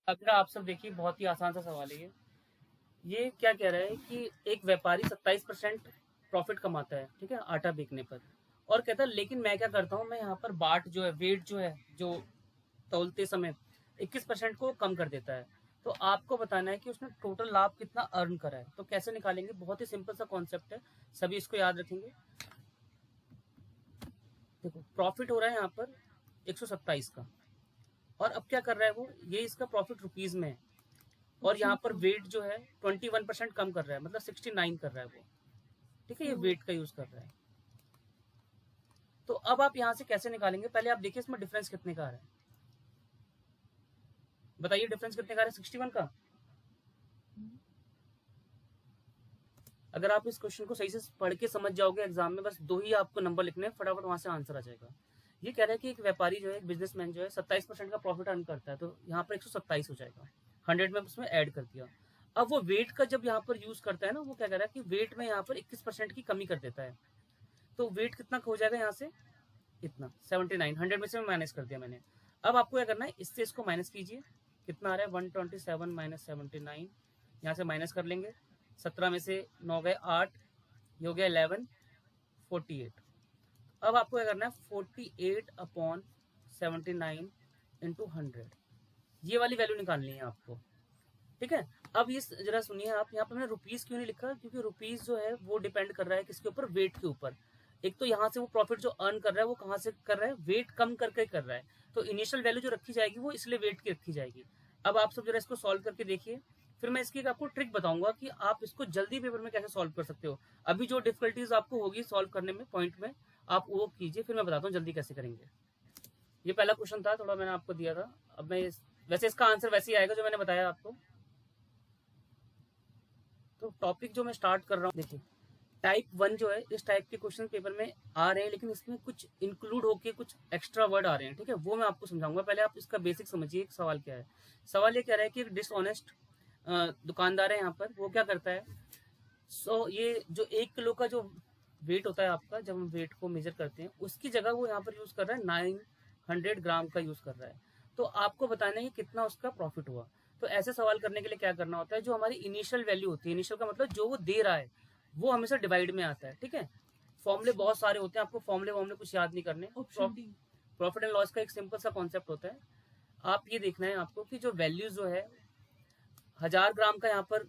अगर आप सब देखिए, बहुत ही आसान सा सवाल है ये क्या कह रहा है कि एक व्यापारी 27% प्रॉफिट कमाता है, ठीक है, आटा बेचने पर। और कहता है लेकिन मैं क्या करता हूँ, मैं यहाँ पर बाट जो है, वेट जो है, जो तौलते समय 21% को कम कर देता है। तो आपको बताना है कि उसने टोटल लाभ कितना अर्न करा है। तो कैसे निकालेंगे, बहुत ही सिंपल सा कॉन्सेप्ट है, सभी इसको याद रखेंगे। देखो, प्रॉफिट हो रहा है यहाँ पर 127 का, और अब क्या कर रहा है वो, ये इसका प्रॉफिट रुपीज में है, और यहाँ पर वेट जो है 21% कम कर रहा है, मतलब 69 कर रहा है वो, ठीक है, ये वेट का यूज कर रहा है। तो अब आप यहाँ से कैसे निकालेंगे, पहले आप देखिए इसमें डिफरेंस कितने का आ रहा है, बताइए डिफरेंस कितने का आ रहा है, 61 का। अगर आप इस क्वेश्चन को सही से पढ़ के समझ जाओगे एग्जाम में, बस दो ही आपको नंबर लिखने हैं, फटाफट वहां से आंसर आ जाएगा। ये कह रहा है कि एक व्यापारी जो है, एक बिजनेसमैन जो है 27% का प्रॉफिट अर्न करता है, तो यहाँ पर 127 हो जाएगा, 100 में उसमें ऐड कर दिया। अब वो वेट का जब यहाँ पर यूज करता है ना, वो क्या कह रहा है कि वेट में यहाँ पर 21% की कमी कर देता है। तो वेट कितना हो जाएगा यहाँ से, इतना 79, 100 में से माइनस कर दिया मैंने। अब आपको क्या करना है, इससे इसको माइनस कीजिए, कितना आ रहा है 127 माइनस 79, यहाँ से माइनस कर लेंगे, 17 में से 9 गए 8, ये हो गया 11, 48। अब आपको क्या करना है, 48 अपॉन 79 इंटू 100, ये वाली वैल्यू निकालनी है आपको, ठीक है। अब ये जरा सुनिए, आप यहाँ पर मैंने रुपीज क्यों नहीं लिखा, क्योंकि रुपीज जो है वो डिपेंड कर रहा है किसके ऊपर, वेट के ऊपर। एक तो यहाँ से वो प्रॉफिट जो अर्न कर रहा है वो कहाँ से कर रहा है, वेट कम करके कर रहा है, तो इनिशियल वैल्यू जो रखी जाएगी वो इसलिए वेट की रखी जाएगी। अब आप सब जरा इसको सॉल्व करके देखिए, फिर मैं इसकी एक आपको ट्रिक बताऊंगा कि आप इसको जल्दी पेपर में कैसे सॉल्व कर सकते हो। अभी जो डिफिकल्टीज आपको होगी सॉल्व करने में पॉइंट में, आप वो कीजिए, फिर मैं बताता हूँ जल्दी कैसे करेंगे। ये पहला क्वेश्चन था, थोड़ा मैंने आपको दिया था। अब मैं वैसे इसका आंसर वैसे ही आएगा जो मैंने बताया आपको। तो टॉपिक जो मैं स्टार्ट कर रहा हूँ, देखिए टाइप 1 जो है, इस टाइप के क्वेश्चन पेपर में आ रहे हैं, लेकिन इसमें कुछ इंक्लूड होके कुछ एक्स्ट्रा वर्ड आ रहे हैं, ठीक है, वो मैं आपको समझाऊंगा। पहले आप इसका बेसिक समझिए, सवाल क्या है। सवाल ये कह रहा है कि एक डिसऑनेस्ट दुकानदार है यहाँ पर, वो क्या करता है, ये जो 1 किलो का जो वेट होता है आपका, जब हम वेट को मेजर करते हैं, उसकी जगह वो यहाँ पर यूज कर रहा है 900 ग्राम का यूज कर रहा है। तो आपको बताना है कितना उसका प्रॉफिट हुआ। तो ऐसे सवाल करने के लिए क्या करना होता है, जो हमारी इनिशियल वैल्यू होती है, इनिशियल का मतलब जो वो दे रहा है, वो हमेशा डिवाइड में आता है, ठीक है। फॉर्मूले बहुत सारे होते हैं, आपको फॉर्मूले कुछ याद नहीं करने। प्रॉफिट एंड लॉस का एक सिंपल सा कॉन्सेप्ट होता है। आप ये देखना है आपको कि जो वैल्यू जो है, 1000 ग्राम का यहाँ पर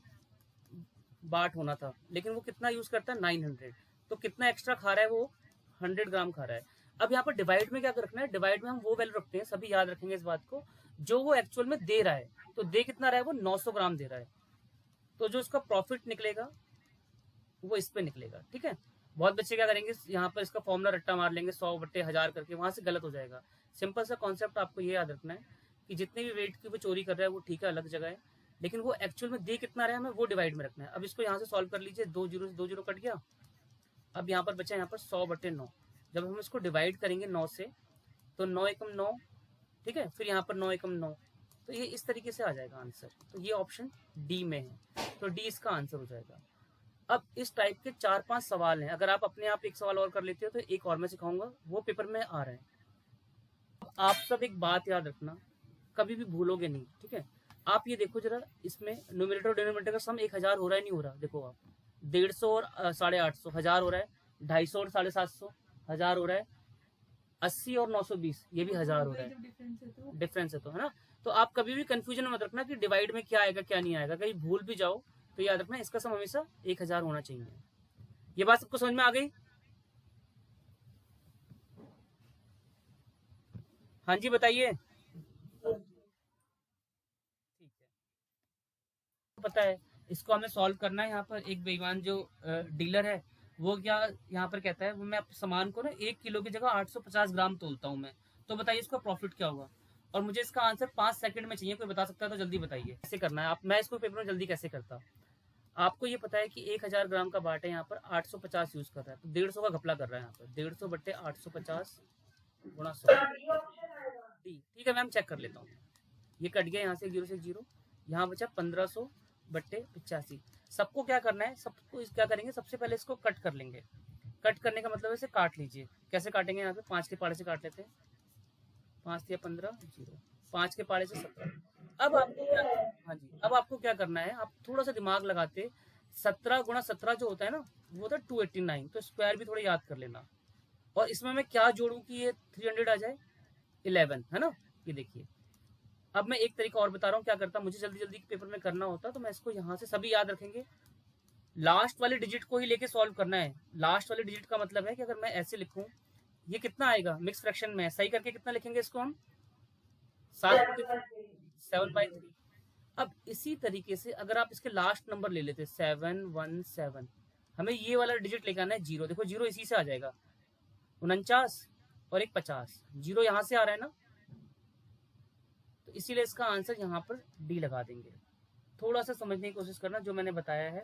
बाट होना था, लेकिन वो कितना यूज करता है 900, तो कितना एक्स्ट्रा खा रहा है वो, 100 ग्राम खा रहा है। अब यहाँ पर डिवाइड में क्या रखना है, डिवाइड में हम वो वैल्यू रखते हैं, सभी याद रखेंगे इस बात को, जो वो एक्चुअल में दे रहा है। तो दे कितना रहा है वो, 900 ग्राम दे रहा है, तो जो उसका प्रॉफिट निकलेगा वो इस पे निकलेगा, ठीक है। बहुत बच्चे क्या करेंगे, यहाँ पर इसका फॉर्मूला रट्टा मार लेंगे 100/1000 करके, वहां से गलत हो जाएगा। सिंपल सा कॉन्सेप्ट आपको ये याद रखना है कि जितने भी वेट की वो चोरी कर रहा है वो ठीक है, अलग जगह है, लेकिन वो एक्चुअल में दे कितना रहा है हमें वो डिवाइड में रखना है। अब इसको यहाँ से सॉल्व कर लीजिए, 2 जीरो से 2 जीरो कट गया। अब यहाँ पर बचा यहाँ पर 100/9, जब हम इसको डिवाइड करेंगे 9 से, तो 9 एकम 9, ठीक है, फिर यहाँ पर 9 एकम 9, तो ये इस तरीके से आ जाएगा आंसर। तो ये ऑप्शन डी में है, तो डी इसका आंसर हो जाएगा। अब इस टाइप के 4-5 सवाल हैं, अगर आप अपने आप एक सवाल और कर लेते हो तो एक और मैं सिखाऊंगा, वो पेपर में आ रहा है। अब आप सब एक बात याद रखना, कभी भी भूलोगे नहीं, ठीक है। आप ये देखो जरा, इसमें न्यूमरेटर और डिनोमिनेटर का सम 1000 हो रहा है नहीं हो रहा, देखो आप, 150 और 850 1000 हो रहा है, 250 और 750 1000 हो रहा है, 80 और 920 ये भी 1000 हो रहा है, डिफरेंस है तो, है ना। तो आप कभी भी कंफ्यूजन मत रखना कि डिवाइड में क्या आएगा क्या नहीं आएगा, कहीं भूल भी जाओ तो याद रखना इसका सम हमेशा 1000 होना चाहिए। ये बात सबको समझ में आ गई, हाँ जी बताइए। ठीक है, पता है इसको हमें सॉल्व करना है। यहाँ पर एक बेईमान जो डीलर है, वो क्या यहाँ पर कहता है, वो मैं सामान को ना 1 किलो की जगह 850 ग्राम तोलता हूँ मैं, तो बताइए इसका प्रॉफिट क्या होगा। और मुझे इसका आंसर 5 सेकंड में चाहिए, कोई बता सकता है तो जल्दी बताइए कैसे करना है। आप, मैं इसको पेपर में जल्दी कैसे करता। आपको ये पता है कि 1000 ग्राम का बाट है, यहाँ पर 850 यूज कर रहा है, तो 150 का घपला कर रहा है यहाँ पर, 150/850 गुणा 100, ठीक है मैम, चेक कर लेता हूँ। ये कट गया यहाँ से, 0 से 0, यहाँ बचा 1500/85। सबको क्या करना है, सबको क्या करेंगे, सबसे पहले इसको कट कर लेंगे। कट करने का मतलब है इसे काट लीजिए। कैसे काटेंगे, यहाँ पे 5 के पाड़े से काट लेते हैं, 5 या 15 0, 5 के पाड़े से 17। अब आपको क्या, हाँ जी, अब आपको क्या करना है, आप थोड़ा सा दिमाग लगाते, 17 गुणा 17 जो होता है ना, वो होता है 289, तो स्क्वायर भी थोड़ा याद कर लेना। और इसमें मैं क्या जोड़ूं कि ये 300 आ जाए, 11 है ना, ये देखिए। अब मैं एक तरीका और बता रहा हूँ क्या करता, मुझे जल्दी जल्दी पेपर में करना होता तो मैं इसको यहाँ से, सभी याद रखेंगे, लास्ट वाले डिजिट को ही लेके सॉल्व करना है। लास्ट वाले डिजिट का मतलब है कि अगर मैं ऐसे लिखूं, ये कितना आएगा, मिक्स फ्रैक्शन में सही करके कितना लिखेंगे इसको हम, 7/3। अब इसी तरीके से अगर आप इसके लास्ट नंबर ले लेते 717, हमें ये वाला डिजिट लेके आना है 0। देखो 0 इसी से आ जाएगा, 49 और एक 50, 0 यहाँ से आ रहा है ना, तो इसीलिए इसका आंसर यहाँ पर डी लगा देंगे। थोड़ा सा समझने की कोशिश करना जो मैंने बताया है।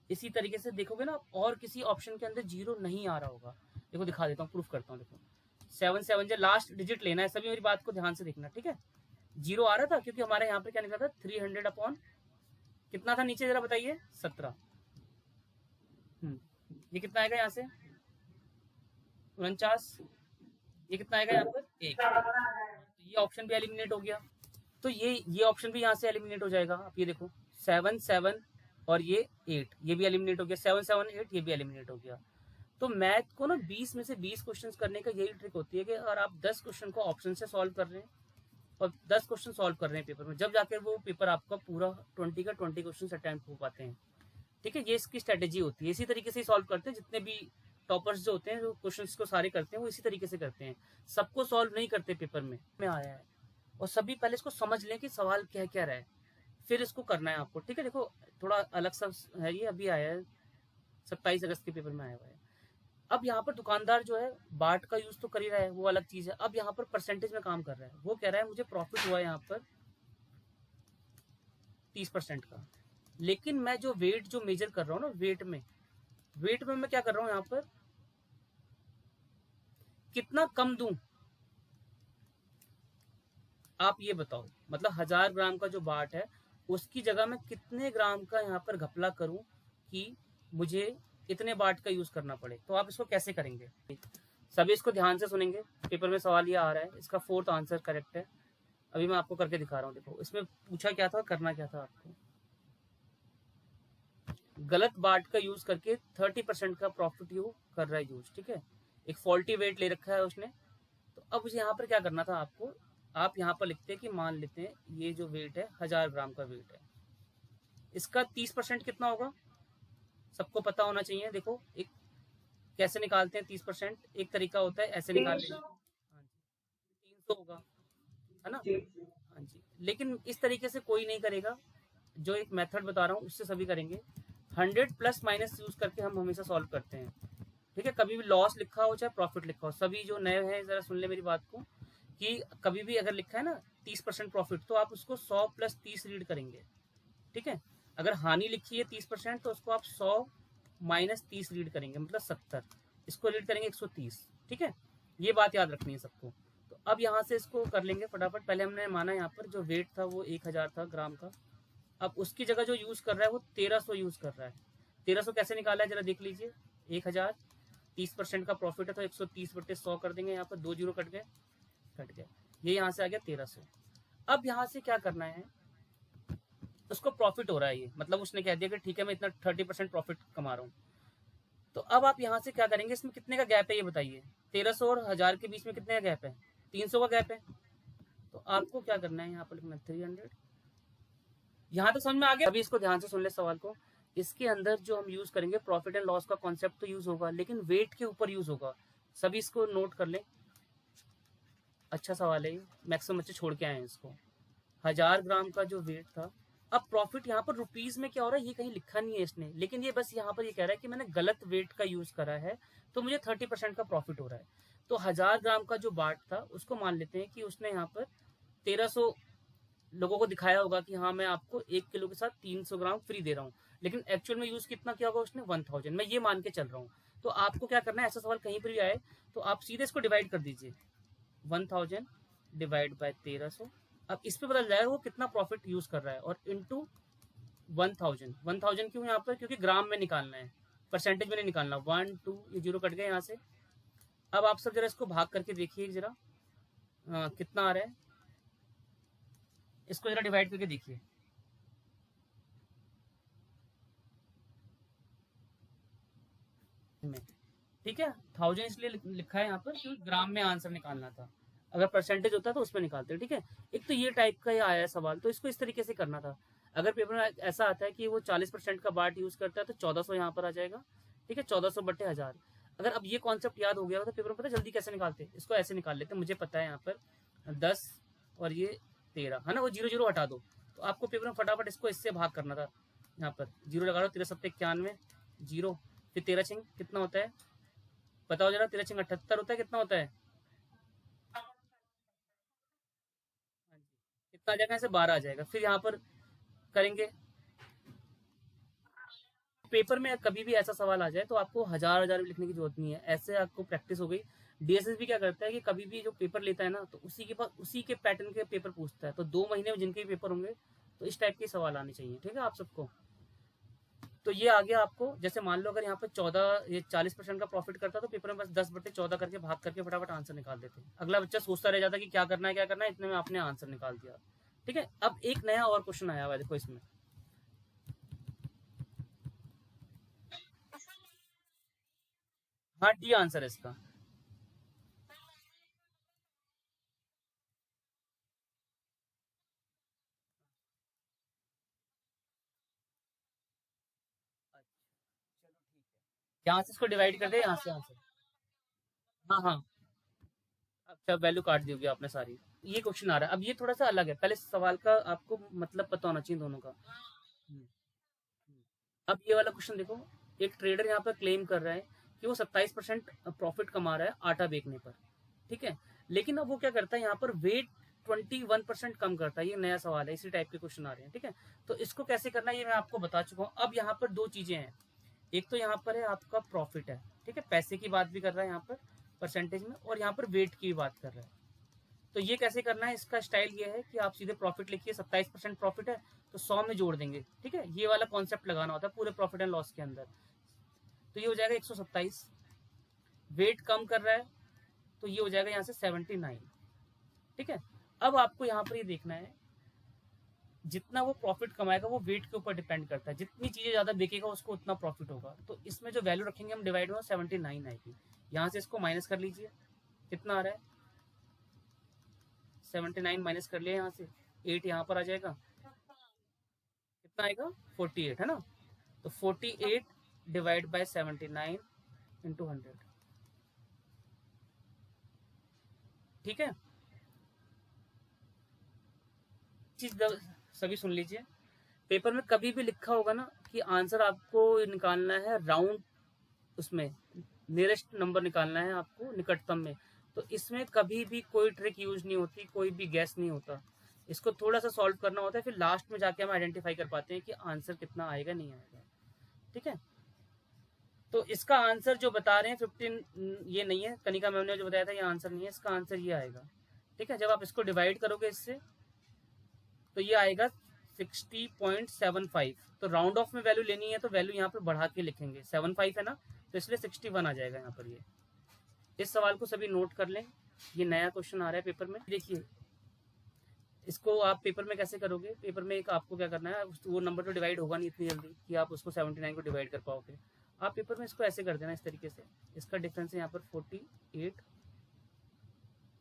इसी तरीके से देखोगे ना, और किसी ऑप्शन के अंदर 0 नहीं आ रहा होगा। देखो दिखा देता हूँ, प्रूफ करता हूँ। देखो 7 जो लास्ट डिजिट लेना है, सभी मेरी बात को ध्यान से देखना, ठीक है। 0 आ रहा था क्योंकि हमारे यहाँ पे क्या निकला था, 300 अपॉन कितना था नीचे, जरा बताइए, 17। ये कितना आएगा यहाँ से, 49। ये कितना आएगा यहाँ पर, 1। तो ये ऑप्शन भी एलिमिनेट हो गया, तो ये ऑप्शन भी यहाँ से एलिमिनेट हो जाएगा। आप ये देखो 7 7 और ये 8, ये भी एलिमिनेट हो गया, 7 7 8, ये भी एलिमिनेट हो गया। तो मैथ को ना 20 में से 20 क्वेश्चंस करने का यही ट्रिक होती है कि अगर आप 10 क्वेश्चन को ऑप्शन से सॉल्व कर रहे हैं और 10 क्वेश्चन सॉल्व कर रहे हैं पेपर में, जब जाकर वो पेपर आपका पूरा 20 का 20 क्वेश्चन अटेम्प्ट हो पाते हैं, ठीक है। ये इसकी स्ट्रेटेजी होती है, इसी तरीके से सॉल्व करते हैं। जितने भी टॉपर्स जो होते हैं, जो क्वेश्चंस को सारे करते हैं, वो इसी तरीके से करते हैं, सबको सॉल्व नहीं करते पेपर में आया है। और सभी पहले इसको समझ लें कि सवाल क्या क्या रहा है, फिर इसको करना है आपको, ठीक है। देखो थोड़ा अलग सा है, ये अभी आया है 27 अगस्त के पेपर में आया हुआ है। अब यहाँ पर दुकानदार जो है बाट का यूज तो कर ही रहा है, वो अलग चीज है। अब यहाँ पर परसेंटेज में काम कर रहा है, वो कह रहा है मुझे प्रॉफिट हुआ है यहाँ पर 30% का, लेकिन मैं जो वेट जो मेजर कर रहा हूँ ना, वेट में मैं क्या कर रहा हूँ, यहाँ पर कितना कम दूं, आप ये बताओ। मतलब 1000 ग्राम का जो बाट है, उसकी जगह मैं कितने ग्राम का यहाँ पर घपला करूं कि मुझे इतने बाट का यूज करना पड़े। तो आप इसको कैसे करेंगे, सभी इसको ध्यान से सुनेंगे। पेपर में सवाल ये आ रहा है, इसका 4th आंसर करेक्ट है। अभी मैं आपको करके दिखा रहा हूँ। देखो इसमें पूछा क्या था, करना क्या था आपको, गलत बाट का यूज करके 30% का प्रॉफिट यू कर रहा है यूज, ठीक है। एक फॉल्टी वेट ले रखा है उसने। तो अब उसे यहाँ पर क्या करना था आपको, आप यहाँ पर लिखते हैं कि मान लेते हैं ये जो वेट है 1000 ग्राम का वेट है, इसका 30% कितना होगा, सबको पता होना चाहिए। देखो एक कैसे निकालते हैं 30%, एक तरीका होता है ऐसे निकाल लेंगे, हाँ जी 300 होगा, है ना, हाँ जी। लेकिन इस तरीके से कोई नहीं करेगा, जो एक मेथड बता रहा हूँ उससे सभी करेंगे। 100 प्लस माइनस यूज करके हम हमेशा सॉल्व करते हैं, ठीक है। कभी भी लॉस लिखा हो चाहे प्रॉफिट लिखा हो, सभी जो नए हैं जरा सुन ले मेरी बात को, कि कभी भी अगर लिखा है ना 30% प्रॉफिट, तो आप उसको 100 प्लस 30 रीड करेंगे, ठीक है। अगर हानि लिखी है 30%, तो उसको आप 100 माइनस 30 रीड करेंगे, मतलब 70। इसको रीड करेंगे 130, ठीक है। ये बात याद रखनी है सबको। तो अब यहाँ से इसको कर लेंगे फटाफट। पहले हमने माना यहाँ पर जो वेट था वो 1000 था ग्राम का, अब उसकी जगह जो यूज कर रहा है वो 1300 यूज कर रहा है। 1300 कैसे निकाला है जरा देख लीजिए। 1000 30% का प्रॉफिट है, तो 130/100 कर देंगे, यहाँ पर 2 जीरो कट गए, ये यहाँ से आ गया 1300। अब यहाँ से क्या करना है, उसको प्रॉफिट हो रहा है ये, मतलब उसने कह दिया कि ठीक है मैं इतना 30% प्रॉफिट कमा रहा हूँ। तो अब आप यहाँ से क्या करेंगे, इसमें कितने का गैप है ये बताइए, 1300 और 1000 के बीच में कितने का गैप है, 300 का गैप है। तो आपको क्या करना है, यहाँ पर लिखना 300। यहाँ तो समझ में आ गया। अभी इसको ध्यान से सुन ले सवाल को। इसके अंदर जो हम यूज करेंगे प्रॉफिट एंड लॉस का कॉन्सेप्ट तो यूज होगा, लेकिन वेट के ऊपर यूज होगा। सभी इसको नोट कर लें, अच्छा सवाल है ये, मैक्सिमम बच्चे छोड़ के आए हैं इसको। 1000 ग्राम का जो वेट था, अब प्रॉफिट यहाँ पर रुपीज में क्या हो रहा है ये कहीं लिखा नहीं है इसने, लेकिन ये बस यहाँ पर ये कह रहा है कि मैंने गलत वेट का यूज करा है, तो मुझे 30% का प्रॉफिट हो रहा है। तो 1000 ग्राम का जो बाट था उसको मान लेते हैं कि उसने यहाँ पर 1300 लोगों को दिखाया होगा कि हाँ मैं आपको 1 किलो के साथ 300 ग्राम फ्री दे रहा हूँ, लेकिन एक्चुअल में यूज कितना किया होगा उसने, 1000। मैं ये मान के चल रहा हूँ। तो आपको क्या करना है, ऐसा सवाल कहीं पर भी आए तो आप सीधे इसको डिवाइड कर दीजिए, 1000 डिवाइड बाय 1300। अब इस पे पता चल जाएगा वो कितना प्रॉफिट यूज कर रहा है, और इंटू 1000 क्यों यहाँ पर, क्योंकि ग्राम में निकालना है, परसेंटेज में नहीं निकालना। 1 2 ये जीरो कट गया यहाँ से। अब आप सब जरा इसको भाग करके देखिए जरा, कितना आ रहा है, इसको जरा डिवाइड करके देखिए। में ठीक है, 1000 इसलिए लिखा है यहाँ पर क्योंकि ग्राम में आंसर निकालना था। अगर परसेंटेज होता तो उसमें निकालते। ठीक है, एक तो ये टाइप का ये आया है सवाल, तो इसको इस तरीके से करना था। अगर पेपर में ऐसा आता है कि वो 40% का बाट यूज करता है तो 1400 यहाँ पर आ जाएगा। ठीक है, 1400 बट्टे 1000। अगर अब ये कॉन्सेप्ट याद हो गया तो पेपर में पता जल्दी कैसे निकालते, इसको ऐसे निकाल लेते। मुझे पता है यहाँ पर 10 और ये 13 है ना, वो 0 0 हटा दो, तो आपको पेपर में फटाफट इसको इससे भाग करना था। यहाँ पर 0 लगा दो, 13×7=91, 0, फिर 13×6 कितना होता है बताओ जरा, 13×6 78 होता है, कितना होता है? हाँ जी, कितना आ जाएगा, ऐसे 12 आ जाएगा। फिर यहाँ पर करेंगे। पेपर में कभी भी ऐसा सवाल आ जाए तो आपको हजार हजार भी लिखने की जरूरत नहीं है, ऐसे आपको प्रैक्टिस हो गई। डीएसएस भी क्या करता है कि कभी भी जो पेपर लेता है ना तो उसी के पास उसी के पैटर्न के पेपर पूछता है, तो 2 महीने में जिनके भी पेपर होंगे तो इस टाइप के सवाल आने चाहिए। ठीक है आप सबको, तो ये आ गया आपको। जैसे मान लो अगर यहाँ पर 14 ये 40% का प्रॉफिट करता तो पेपर में बस 10/14 करके भाग करके फटाफट आंसर निकाल देते। अगला बच्चा सोचता रह जाता कि क्या करना है क्या करना है, इतने में आपने आंसर निकाल दिया। ठीक है, अब एक नया और क्वेश्चन आया हुआ है, देखो इसमें। हाँ, डी आंसर है इसका। अच्छा, चलो ठीक है, यहाँ से इसको डिवाइड कर दे, यहाँ से। हाँ हाँ, अच्छा वैल्यू काट दी होगी आपने सारी। ये क्वेश्चन आ रहा है, अब ये थोड़ा सा अलग है, पहले सवाल का आपको मतलब पता होना चाहिए दोनों का। हम्म, हम्म। अब ये वाला क्वेश्चन देखो, एक ट्रेडर यहाँ पर क्लेम कर रहा है कि वो 27% प्रॉफिट कमा रहा है आटा बेचने पर। ठीक है, लेकिन अब वो क्या करता है यहाँ पर वेट 21% कम करता है। ये नया सवाल है, इसी टाइप के क्वेश्चन आ रहे हैं। ठीक है, तो इसको कैसे करना है ये मैं आपको बता चुका हूँ। अब यहाँ पर दो चीजें हैं, एक तो यहाँ पर है आपका प्रॉफिट है, ठीक है, पैसे की बात भी कर रहा है यहाँ पर परसेंटेज में, और यहाँ पर वेट की भी बात कर रहा है। तो ये कैसे करना है, इसका स्टाइल ये है कि आप सीधे प्रॉफिट लिखिए, 27% प्रॉफिट है तो 100 में जोड़ देंगे। ठीक है, ये वाला कॉन्सेप्ट लगाना होता है पूरे प्रॉफिट एंड लॉस के अंदर। तो ये हो जाएगा 127, वेट कम कर रहा है तो ये हो जाएगा यहाँ से 79। ठीक है, अब आपको यहाँ पर ये देखना है जितना वो प्रॉफिट कमाएगा वो वेट के ऊपर डिपेंड करता है, जितनी चीजें ज्यादा बिकेगा उसको उतना प्रॉफिट होगा। तो इसमें जो वैल्यू रखेंगे हम डिवाइड में 79 आएगी। यहाँ से इसको माइनस कर लीजिए, कितना आ रहा है 79 माइनस कर लिया यहाँ से, 8 यहाँ पर आ जाएगा, कितना आएगा 48 है ना। तो 48 डिवाइड बाय 79 इंटू 100। ठीक है, चीज सभी सुन लीजिए, पेपर में कभी भी लिखा होगा ना कि आंसर आपको निकालना है राउंड, उसमें नियरेस्ट नंबर निकालना है आपको निकटतम में, तो इसमें कभी भी कोई ट्रिक यूज नहीं होती, कोई भी गैस नहीं होता। इसको थोड़ा सा सॉल्व करना होता है, फिर लास्ट में जाके हम आइडेंटिफाई कर पाते हैं कि आंसर कितना आएगा नहीं आएगा। ठीक है, तो इसका आंसर जो बता रहे हैं 15 ये नहीं है, कनिका मैम ने जो बताया था ये आंसर नहीं है, इसका आंसर ये आएगा। ठीक है, जब आप इसको डिवाइड करोगे इससे तो ये आएगा 60.75। तो राउंड ऑफ में वैल्यू लेनी है तो वैल्यू यहाँ पर बढ़ा के लिखेंगे, 75 है ना तो इसलिए 61 आ जाएगा यहाँ पर। ये इस सवाल को सभी नोट कर लें, ये नया क्वेश्चन आ रहा है पेपर में। देखिए इसको आप पेपर में कैसे करोगे, पेपर में एक आपको क्या करना है, वो नंबर तो डिवाइड होगा नहीं इतनी जल्दी कि आप उसको 79 को डिवाइड कर पाओगे। आप पेपर में इसको ऐसे कर देना इस तरीके से, इसका डिफरेंस है यहाँ पर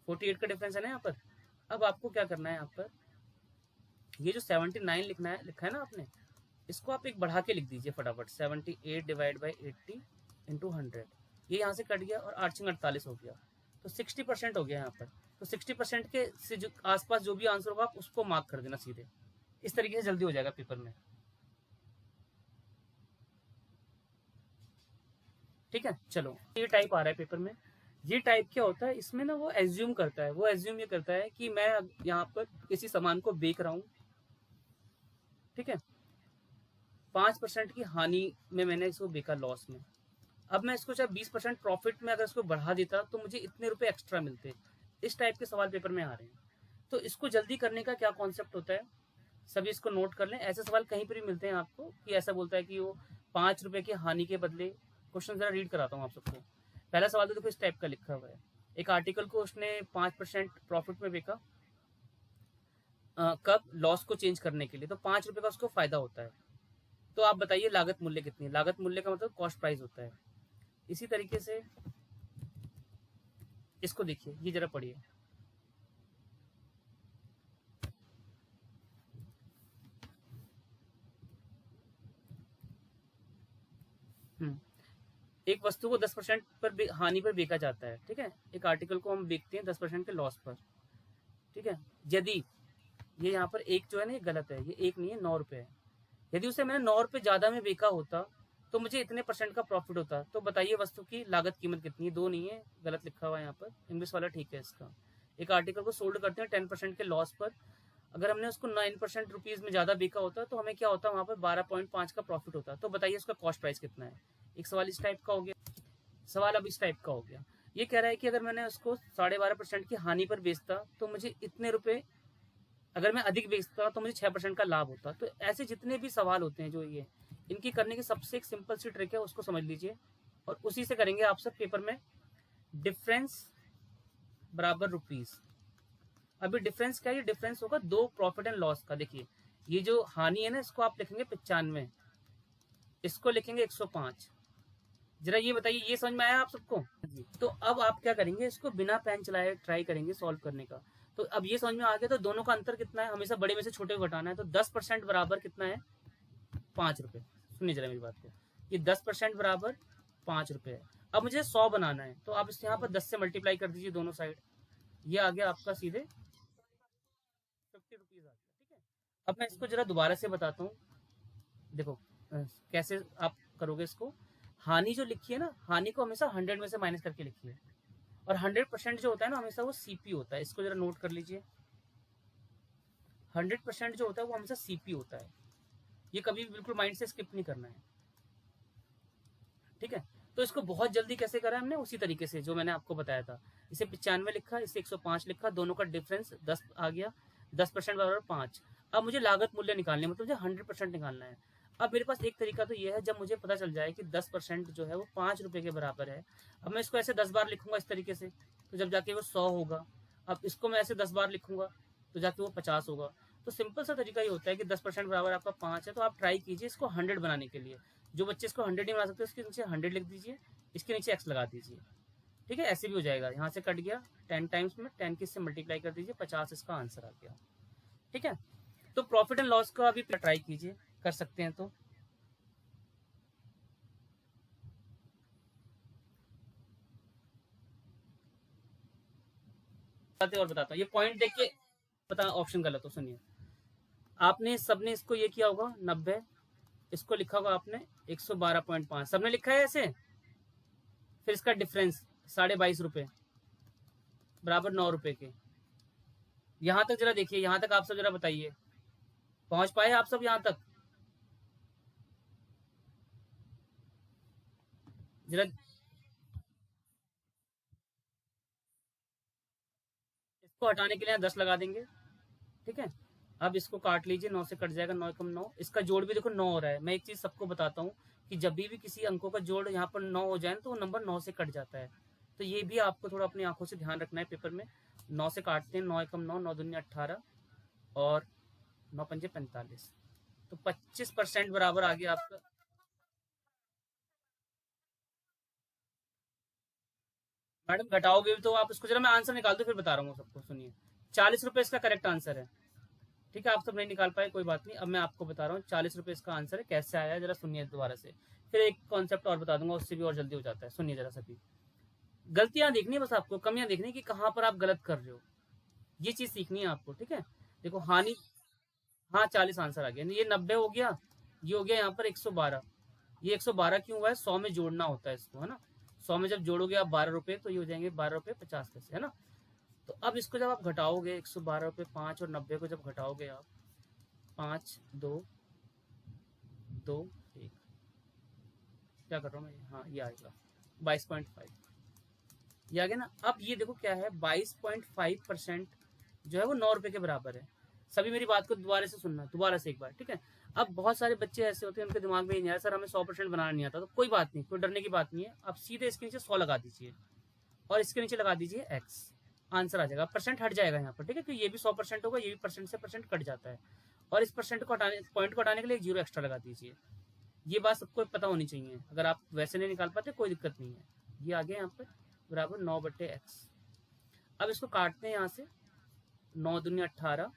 48 का डिफरेंस है ना यहाँ पर। अब आपको क्या करना है, यहाँ पर ये जो 79 लिखा है ना आपने, इसको आप एक बढ़ा के लिख दीजिए फटाफट, 78 डिवाइड बाई 80 इंटू 100। ये यहाँ से कट गया और 8×48 हो गया, तो 60% हो गया यहाँ पर। तो 60% के से जो आसपास जो भी आंसर होगा आप उसको मार्क कर देना सीधे, इस तरीके से जल्दी हो जाएगा पेपर में। ठीक है, चलो ये टाइप आ रहा है पेपर में। ये टाइप क्या होता है, इसमें ना वो एज्यूम करता है, वो एज्यूम ये करता है कि मैं यहाँ पर किसी सामान को बेच रहा हूँ। ठीक है, 5% की हानि में मैंने इसको बेचा, लॉस में। अब मैं इसको चाहे 20% प्रॉफिट में अगर इसको बढ़ा देता तो मुझे इतने रुपए एक्स्ट्रा मिलते। इस टाइप के सवाल पेपर में आ रहे हैं। तो इसको जल्दी करने का क्या कॉन्सेप्ट होता है, सभी इसको नोट कर लें। ऐसे सवाल कहीं पर भी मिलते हैं आपको कि ऐसा बोलता है कि वो 5 रुपए की हानि के बदले, क्वेश्चन जरा रीड कराता हूँ आप सबको। पहला सवाल तो देखो इस टाइप का लिखा हुआ है, एक आर्टिकल को उसने 5% प्रॉफिट में बेचा, कब लॉस को चेंज करने के लिए, तो 5 रुपए का उसको फायदा होता है। तो आप बताइए लागत मूल्य कितनी है? लागत मूल्य का मतलब कॉस्ट प्राइस होता है। इसी तरीके से इसको देखिए, ये जरा पढ़िए। एक वस्तु को 10% पर हानि पर बेचा जाता है, ठीक है। एक आर्टिकल को हम बेचते हैं 10% के लॉस पर, ठीक है। यदि ये यहाँ पर एक जो है ना, ये गलत है, ये एक नहीं है, 9 रुपए है। यदि उसे मैंने 9 रुपए ज्यादा में बेचा होता तो मुझे इतने परसेंट का प्रॉफिट होता। तो बताइए वस्तु की लागत कीमत कितनी है? 2 नहीं है, गलत लिखा हुआ है यहाँ पर, इंग्लिश वाला ठीक है इसका। एक आर्टिकल को सोल्ड करते हैं 10% के लॉस पर, अगर हमने उसको 9% रुपीज में ज्यादा बेचा होता तो हमें क्या होता, वहां पर 12.5 का प्रॉफिट होता। तो बताइए उसका कॉस्ट प्राइस कितना है? एक सवाल इस टाइप का हो गया। सवाल अब इस टाइप का हो गया, ये कह रहा है कि अगर मैंने उसको 12.5% की हानि पर बेचता तो मुझे इतने रुपए, अगर मैं अधिक बेचता तो मुझे 6% का लाभ होता। तो ऐसे जितने भी सवाल होते हैं जो ये, इनकी करने की सबसे एक सिंपल सी ट्रिक है, उसको समझ लीजिए और उसी से करेंगे आप सब पेपर में। डिफरेंस बराबर रुपीज। अभी डिफरेंस क्या है? ये डिफरेंस होगा दो प्रॉफिट एंड लॉस का। देखिए ये जो हानि है ना, इसको आप लिखेंगे 95, इसको लिखेंगे 105। जरा ये बताइए, ये समझ में आया आप सबको? तो अब आप क्या करेंगे, इसको बिना पेन चलाए ट्राई करेंगे सॉल्व करने का। तो अब ये समझ में आ गया, तो दोनों का अंतर कितना है? हमेशा बड़े में से छोटे को घटाना है। तो 10% बराबर कितना है? 5 रुपए। सुनिए जरा मेरी बात को, ये 10% बराबर 5 रुपए है। अब मुझे 100 बनाना है, तो आप इस यहाँ पर 10 से मल्टीप्लाई कर दीजिए दोनों साइड, ये आ गया आपका सीधे 50 रुपीज आ गया, ठीक है। अब मैं इसको जरा दोबारा से बताता हूँ, देखो कैसे आप करोगे इसको। हानि जो लिखी है ना, हानि को हमेशा 100 में से माइनस करके लिखिए, और 100% जो होता है ना, हमेशा वो सीपी होता है। इसको जरा नोट कर लीजिए, 100% जो होता है वो हमेशा सीपी होता है। ये कभी भी बिल्कुल माइंड से स्किप नहीं करना है, ठीक है। तो इसको बहुत जल्दी कैसे करा हमने, उसी तरीके से जो मैंने आपको बताया था। इसे 95 लिखा, इसे 105 लिखा, दोनों का डिफरेंस 10 आ गया, 10% बराबर 5। अब मुझे लागत मूल्य निकालने, मतलब मुझे 100% निकालना है। अब मेरे पास एक तरीका तो ये है, जब मुझे पता चल जाए कि 10% जो है वो 5 रुपए के बराबर है, अब मैं इसको ऐसे 10 बार लिखूंगा इस तरीके से, तो जब जाके वो 100 होगा। अब इसको मैं ऐसे 10 बार लिखूंगा तो जाके वो 50 होगा। तो सिंपल सा तरीका ये होता है कि 10% बराबर आपका 5 है, तो आप ट्राई कीजिए इसको 100 बनाने के लिए। जो बच्चे इसको 100 नहीं बना सकते, उसके नीचे 100 लिख दीजिए, इसके नीचे x लगा दीजिए, ठीक है। ऐसे भी हो जाएगा, यहाँ से कट गया 10 टाइम्स में, 10 की इससे मल्टीप्लाई कर दीजिए, 50 इसका आंसर आ गया, ठीक है। तो प्रॉफिट एंड लॉस का अभी ट्राई कीजिए, कर सकते हैं तो। और बताता हूँ, ये पॉइंट देख के पता ऑप्शन गलत हो। सुनिए, आपने सबने इसको ये किया होगा 90, इसको लिखा होगा आपने 112.5, सबने लिखा है ऐसे। फिर इसका डिफरेंस 22.5 रुपए बराबर 9 रुपए के। यहां तक जरा देखिए, यहां तक आप सब जरा बताइए, पहुंच पाए आप सब यहां तक? जरा इसको हटाने के लिए 10 लगा देंगे, ठीक है। अब इसको काट लीजिए, 9 से कट जाएगा, 9 कम 9, इसका जोड़ भी देखो 9 हो रहा है। मैं एक चीज सबको बताता हूँ कि जब भी किसी अंकों का जोड़ यहाँ पर 9 हो जाए तो वो नंबर 9 से कट जाता है। तो ये भी आपको थोड़ा अपनी आंखों से ध्यान रखना है पेपर में। 9 से काटते हैं, 9 कम 9, 9 दूनी 18 और 9 पंजे 45, तो 25% बराबर आ गया आपका। मैडम घटाओगे भी तो आप इसको, जरा मैं आंसर निकाल दूं फिर बता रहा हूँ सबको। सुनिए, 40 रुपए इसका करेक्ट आंसर है, ठीक है। आप सब नहीं निकाल पाए, कोई बात नहीं, अब मैं आपको बता रहा हूँ 40 रुपए इसका आंसर है। कैसे आया जरा सुनिए दोबारा से, फिर एक कॉन्सेप्ट और बता दूंगा, उससे भी और जल्दी हो जाता है। सुनिए जरा सभी, गलतियां देखनी है बस आपको, कमियां देखनी है कि कहाँ पर आप गलत कर रहे हो, ये चीज सीखनी है आपको, ठीक है। देखो हानि, हाँ 40 आंसर आ गया, ये 90 हो गया, ये हो गया यहाँ पर 112। ये 112 क्यों हुआ है? 100 में जोड़ना होता है इसको, है ना। 100 में जब जोड़ोगे आप 12 रुपए, तो ये हो जाएंगे 12 रुपए 50 पैसे, है ना। तो अब इसको जब आप घटाओगे, 112 रुपए 5 और 90 को जब घटाओगे आप, 5 2 2 1, क्या कर रहा हूँ मैं, हाँ ये आएगा 22.5, ये आ गया ना। अब ये देखो क्या है, 22.5% जो है वो 9 रुपए के बराबर है। सभी मेरी बात को दोबारा से सुनना, दोबारा से एक बार, ठीक है। अब बहुत सारे बच्चे ऐसे होते हैं, उनके दिमाग में ये नहीं आया, सर हमें 100% बनाना नहीं आता। तो कोई बात नहीं, कोई डरने की बात नहीं है, आप सीधे इसके नीचे 100 लगा दीजिए और इसके नीचे लगा दीजिए x, आंसर आ जाएगा, परसेंट हट जाएगा यहाँ पर, ठीक है, क्योंकि ये भी 100% होगा, ये भी परसेंट से परसेंट कट जाता है, और इस परसेंट को हटाने, पॉइंट को हटाने के लिए 0 एक्स्ट्रा लगा दीजिए। ये बात सबको पता होनी चाहिए, अगर आप वैसे नहीं निकाल पाते कोई दिक्कत नहीं है। ये आ गया यहाँ पर बराबर 9/x। अब इसको काटते हैं यहाँ से, 9 दूनी 18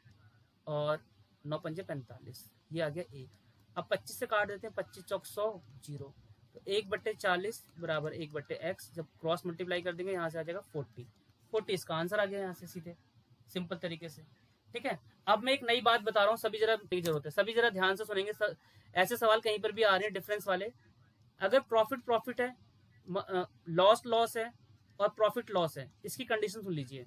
और 9 पंजे 45, ये आ गया 1। अब 25 से काट देते हैं, 25 चौक 100, 0, तो 1/40 बराबर 1/x। जब क्रॉस मल्टीप्लाई कर देंगे यहाँ से आ जाएगा 40 इसका आंसर आ गया यहाँ से सीधे, सिंपल तरीके से, ठीक है। अब मैं एक नई बात बता रहा हूँ, सभी जरा जरूरत है, सभी जरा ध्यान से सुनेंगे। ऐसे सवाल कहीं पर भी आ रहे हैं डिफरेंस वाले, अगर प्रॉफिट प्रॉफिट है, लॉस लॉस है और प्रॉफिट लॉस है, इसकी कंडीशन सुन लीजिए।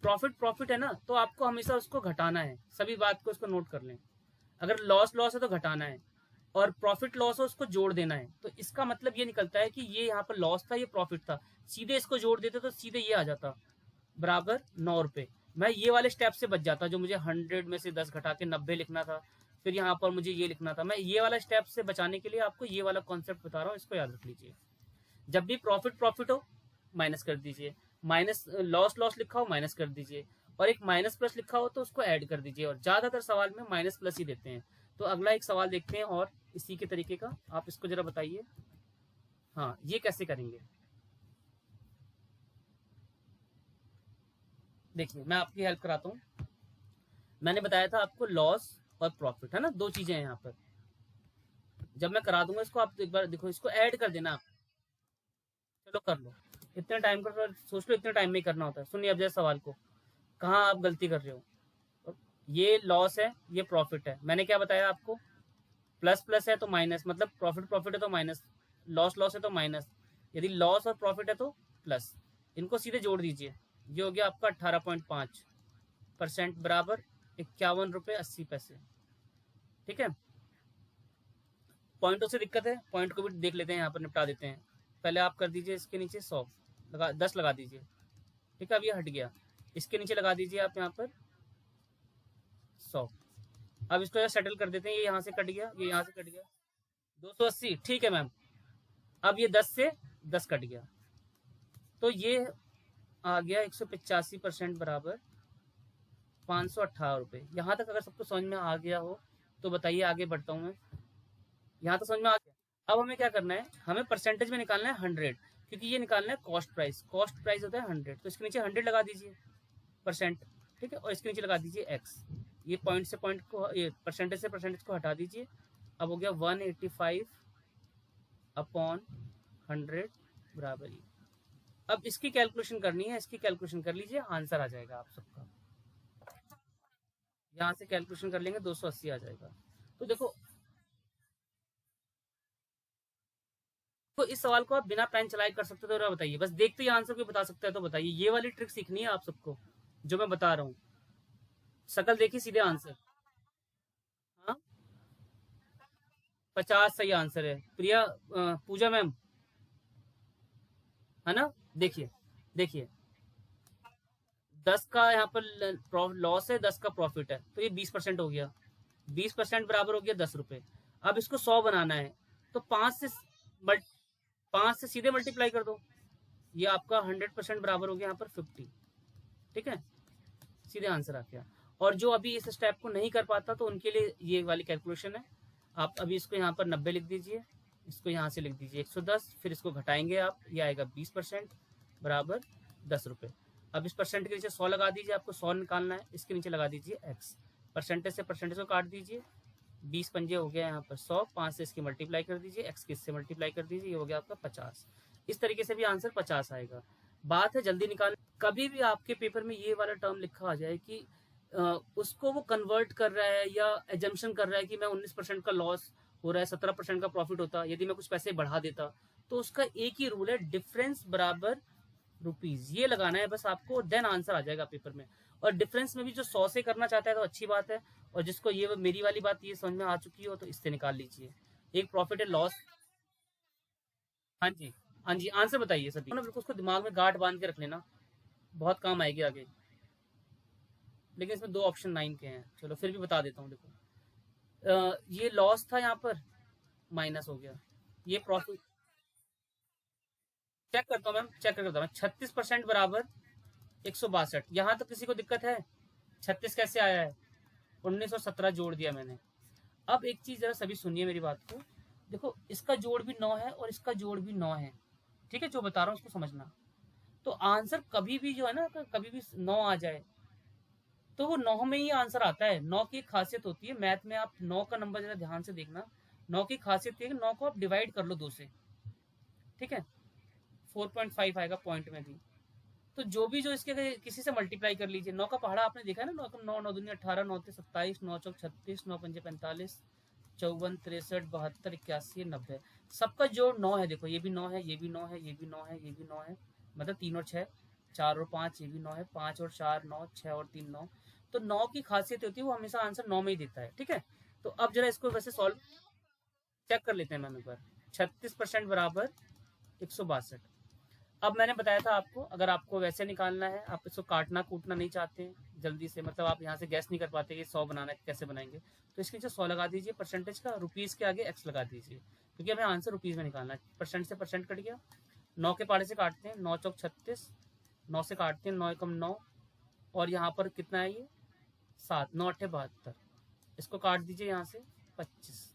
प्रॉफिट प्रॉफिट है ना, तो आपको हमेशा उसको घटाना है, सभी बात को इसको नोट कर लें। अगर लॉस लॉस है तो घटाना है, और प्रॉफिट लॉस है उसको जोड़ देना है। तो इसका मतलब ये निकलता है कि ये यहाँ पर लॉस था, ये प्रॉफिट था, सीधे इसको जोड़ देते तो सीधे ये आ जाता बराबर 9 रुपए। मैं ये वाले स्टेप से बच जाता, जो मुझे 100 में से 10 घटा के 90 लिखना था, फिर यहाँ पर मुझे ये लिखना था। मैं ये वाला स्टेप से बचाने के लिए आपको ये वाला कॉन्सेप्ट बता रहा हूँ, इसको याद रख लीजिए। जब भी प्रॉफिट प्रॉफिट हो माइनस कर दीजिए, माइनस लॉस लॉस लिखा हो माइनस कर दीजिए, और एक माइनस प्लस लिखा हो तो उसको ऐड कर दीजिए, और ज्यादातर सवाल में माइनस प्लस ही देते हैं। तो अगला एक सवाल देखते हैं और इसी के तरीके का, आप इसको जरा बताइए। हाँ, ये कैसे करेंगे, देखिए मैं आपकी हेल्प कराता हूँ। मैंने बताया था आपको लॉस और प्रॉफिट, है ना, दो चीजें हैं यहाँ पर। जब मैं करा दूंगा इसको, आप एक बार देखो, इसको ऐड कर देना आप। चलो कर लो, इतने टाइम का सोच लो, इतने टाइम में ही करना होता है। सुनिए अब जैसे सवाल को, कहाँ आप गलती कर रहे हो। ये लॉस है, ये प्रॉफिट है, मैंने क्या बताया आपको, प्लस प्लस है तो माइनस, मतलब प्रॉफिट प्रॉफिट है तो माइनस, लॉस लॉस है तो माइनस, यदि लॉस और प्रॉफिट है तो प्लस। इनको सीधे जोड़ दीजिए, ये हो गया आपका 18.5% बराबर 51 रुपये 80 पैसे, ठीक है। पॉइंटों से दिक्कत है, पॉइंट को भी देख लेते हैं, यहाँ पर निपटा देते हैं। पहले आप कर दीजिए इसके नीचे 100 लगा, 10 लगा दीजिए, ठीक है। अब ये हट गया, इसके नीचे लगा दीजिए आप यहाँ पर 100। अब इसको सेटल कर देते हैं, ये यहाँ से कट गया, ये यहाँ से कट गया, 280, ठीक है मैम। अब ये 10 से 10 कट गया, तो ये आ गया 185% बराबर 518 रुपये। यहाँ तक अगर सबको समझ में आ गया हो तो बताइए, आगे बढ़ता हूँ मैं। यहाँ तो समझ में आ गया। अब हमें क्या करना है, हमें परसेंटेज में निकालना है 100, क्योंकि ये निकालना है कॉस्ट प्राइस, कॉस्ट प्राइस होता है 100, तो इसके नीचे 100 लगा दीजिए परसेंट, ठीक है, और इसके नीचे लगा दीजिए एक्स। ये पॉइंट से पॉइंट को, ये परसेंटेज से परसेंटेज को हटा दीजिए। अब हो गया 185/100 बराबर ये। अब इसकी कैलकुलेशन करनी है, इसकी कैलकुलेशन कर लीजिए, आंसर आ जाएगा आप सबका। यहाँ से कैलकुलेशन कर लेंगे 280 आ जाएगा। तो देखो, तो इस सवाल को आप बिना पेन चलाए कर सकते हो, तो बताइए, बस देखते ही आंसर को बता सकते हैं तो बताइए। ये वाली ट्रिक सीखनी है आप सबको जो मैं बता रहा हूँ, शकल देखिए सीधे आंसर। हाँ, 50 सही आंसर है प्रिया, पूजा मैम, है ना। देखिए देखिए, 10 का यहाँ पर लॉस है, 10 का प्रॉफिट है, तो ये 20% हो गया, 20% बराबर हो गया 10 रुपए। अब इसको 100 बनाना है, तो 5 से सीधे मल्टीप्लाई कर दो, ये आपका 100% बराबर हो गया यहाँ पर 50, ठीक है, सीधे आंसर आ गया। और जो अभी इस स्टेप को नहीं कर पाता तो उनके लिए ये वाली कैलकुलेशन है। आप अभी इसको यहाँ पर 90 लिख दीजिए, इसको यहाँ से लिख दीजिए 110, फिर इसको घटाएंगे आप, ये आएगा 20% बराबर 10 रुपये। अब इस परसेंट के नीचे 100 लगा दीजिए, आपको 100 निकालना है, इसके नीचे लगा दीजिए एक्स, परसेंटेज से परसेंटेज को काट दीजिए, 20 पंजे हो गया यहाँ पर 100, 5 से इसकी मल्टीप्लाई कर दीजिए, एक्स की इससे मल्टीप्लाई कर दीजिए, ये हो गया आपका 50। इस तरीके से भी आंसर 50 आएगा। बात है जल्दी निकाल। कभी भी आपके पेपर में ये वाला टर्म लिखा आ जाए कि उसको वो कन्वर्ट कर रहा है या एजम्पशन कर रहा है कि मैं 19% का लॉस हो रहा है, 17% का प्रॉफिट होता, यदि मैं कुछ पैसे बढ़ा देता, तो उसका एक ही रूल है, डिफरेंस बराबर रुपीज, ये लगाना है बस आपको, देन आंसर आ जाएगा पेपर में। और डिफरेंस में भी जो 100 से करना चाहता है तो अच्छी बात है, और जिसको ये मेरी वाली बात ये समझ में आ चुकी हो तो इससे निकाल लीजिए। एक प्रॉफिट है, लॉस। हाँ जी, हाँ जी, आंसर बताइए सभी ना, बिल्कुल उसको दिमाग में गांठ बांध के रख लेना, बहुत काम आएगी आगे। लेकिन इसमें 2 ऑप्शन 9 के हैं, चलो फिर भी बता देता हूँ। देखो, ये लॉस था, यहाँ पर माइनस हो गया, ये प्रॉफिट। चेक करता हूँ मैम, चेक करता हूँ, 36% बराबर 162। यहाँ तो किसी को दिक्कत है? 36 कैसे आया है? 1917 जोड़ दिया मैंने। अब एक चीज जरा सभी सुनिए मेरी बात को। देखो इसका जोड़ भी 9 है और इसका जोड़ भी 9 है, ठीक है? जो बता रहा हूँ उसको समझना। तो आंसर कभी भी जो है ना, कभी भी 9 आ जाए तो वो 9 में ही आंसर आता है। 9 की एक खासियत होती है मैथ में, आप 9 का नंबर जरा ध्यान से देखना। 9 की खासियत ये है कि 9 को आप डिवाइड कर लो 2 से, ठीक है? 4.5 आएगा पॉइंट में भी। तो जो भी जो इसके किसी से मल्टीप्लाई कर लीजिए। 9 का पहाड़ा आपने देखा है ना, 9 का 9 9 दूनी 18, 9 ते 27, 9 चौक 36, 9 पंजे 45, 54, 63, 72, 81, 90। सबका जोड़ 9 है। देखो ये भी 9 है, ये भी 9 है, ये भी 9 है, ये भी 9 है, मतलब 3 और 6, 4 और 5, ये भी 9 है, 5 और 4 9, 6 और 3 9। तो 9 की खासियत होती है वो हमेशा आंसर 9 में ही देता है, ठीक है? तो अब जरा इसको वैसे सॉल्व चेक कर लेते हैं मैम एक बार। 36% बराबर 162। अब मैंने बताया था आपको, अगर आपको वैसे निकालना है, आप इसको काटना कूटना नहीं चाहते हैं जल्दी से, मतलब आप यहाँ से गैस नहीं कर पाते कि 100 बनाना है कैसे बनाएंगे, तो इसके नीचे 100 लगा दीजिए परसेंटेज का, रुपीज़ के आगे एक्स लगा दीजिए, क्योंकि हमें आंसर रुपीज़ में निकालना है। परसेंट से परसेंट कट गया। 9 के पहाड़े से काटते हैं, 9 चौक 36, 9 से काटते हैं, 9 एकम 9, और यहाँ पर कितना है ये 7, 9 अट्ठे 72। इसको काट दीजिए यहाँ से 25।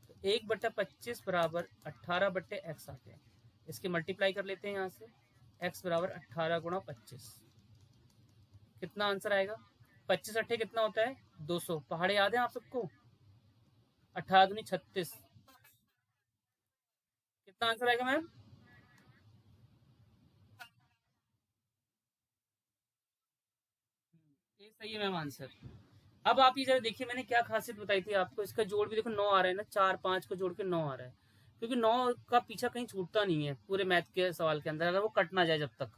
तो 1/25 बराबर 18/x आ गया। इसकी मल्टीप्लाई कर लेते हैं यहाँ से, x बराबर 18 गुणा 25। कितना आंसर आएगा? 25 अट्ठे कितना होता है? 200। पहाड़े याद है आप सबको? 18 दूनी 36। कितना आंसर आएगा मैम? ये सही है मैम आंसर। अब आप ये जरा देखिए, मैंने क्या खासियत बताई थी आपको। इसका जोड़ भी देखो 9 आ रहा है ना, 4 5 को जोड़ के 9 आ रहा है, क्योंकि 9 का पीछा कहीं छूटता नहीं है पूरे मैथ के सवाल के अंदर, अगर वो कट ना जाए जब तक।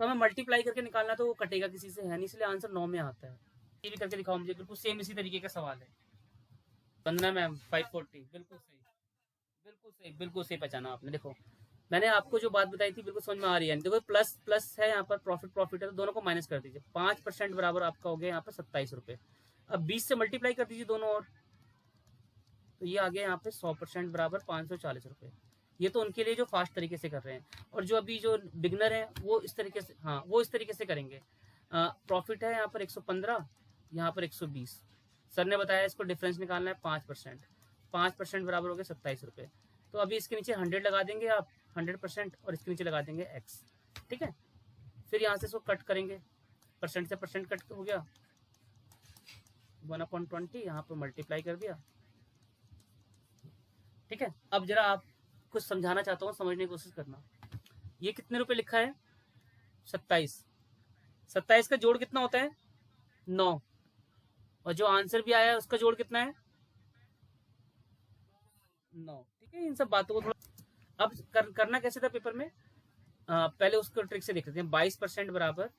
तो हमें मल्टीप्लाई करके निकालना, तो वो कटेगा किसी से है नहीं, इसलिए आंसर 9 में आता है। ये भी करके दिखाओ मुझे, बिल्कुल सेम इसी तरीके का सवाल है। वंदना मैम 540, बिल्कुल सही, बिल्कुल सही, बिल्कुल सही पहचाना आपने। देखो मैंने आपको जो बात बताई थी बिल्कुल समझ में आ रही है। देखो प्लस प्लस है यहाँ पर, प्रॉफिट प्रॉफिट है, तो दोनों को माइनस कर दीजिए। 5% बराबर आपका हो गया यहाँ पर 27 रुपये। अब 20 से मल्टीप्लाई कर दीजिए दोनों, और तो ये आ गया यहाँ पे 100% बराबर 540 रुपये। ये तो उनके लिए जो फास्ट तरीके से कर रहे हैं, और जो अभी जो बिगनर है वो इस तरीके से, हाँ वो इस तरीके से करेंगे। प्रॉफिट है यहाँ पर 115, यहाँ पर 120। सर ने बताया इसको डिफरेंस निकालना है 5%। 5% बराबर हो गया 27 रुपये। तो अभी इसके नीचे 100 लगा देंगे आप, 100%, और इसके नीचे लगा देंगे x, ठीक है? फिर यहाँ से इसको कट करेंगे, परसेंट से परसेंट कट हो गया, 1/20, यहाँ पर मल्टीप्लाई कर दिया, ठीक है? अब जरा आप कुछ समझाना चाहता हूँ, समझने की कोशिश करना। ये कितने रुपए लिखा है? 27। 27 का जोड़ कितना होता है? 9। और जो आंसर भी आया है उसका जोड़ कितना है? 9, ठीक है? इन सब बातों को थोड़ा अब करना कैसे था पेपर में, पहले उसको ट्रिक से देख लेते हैं। 22% बराबर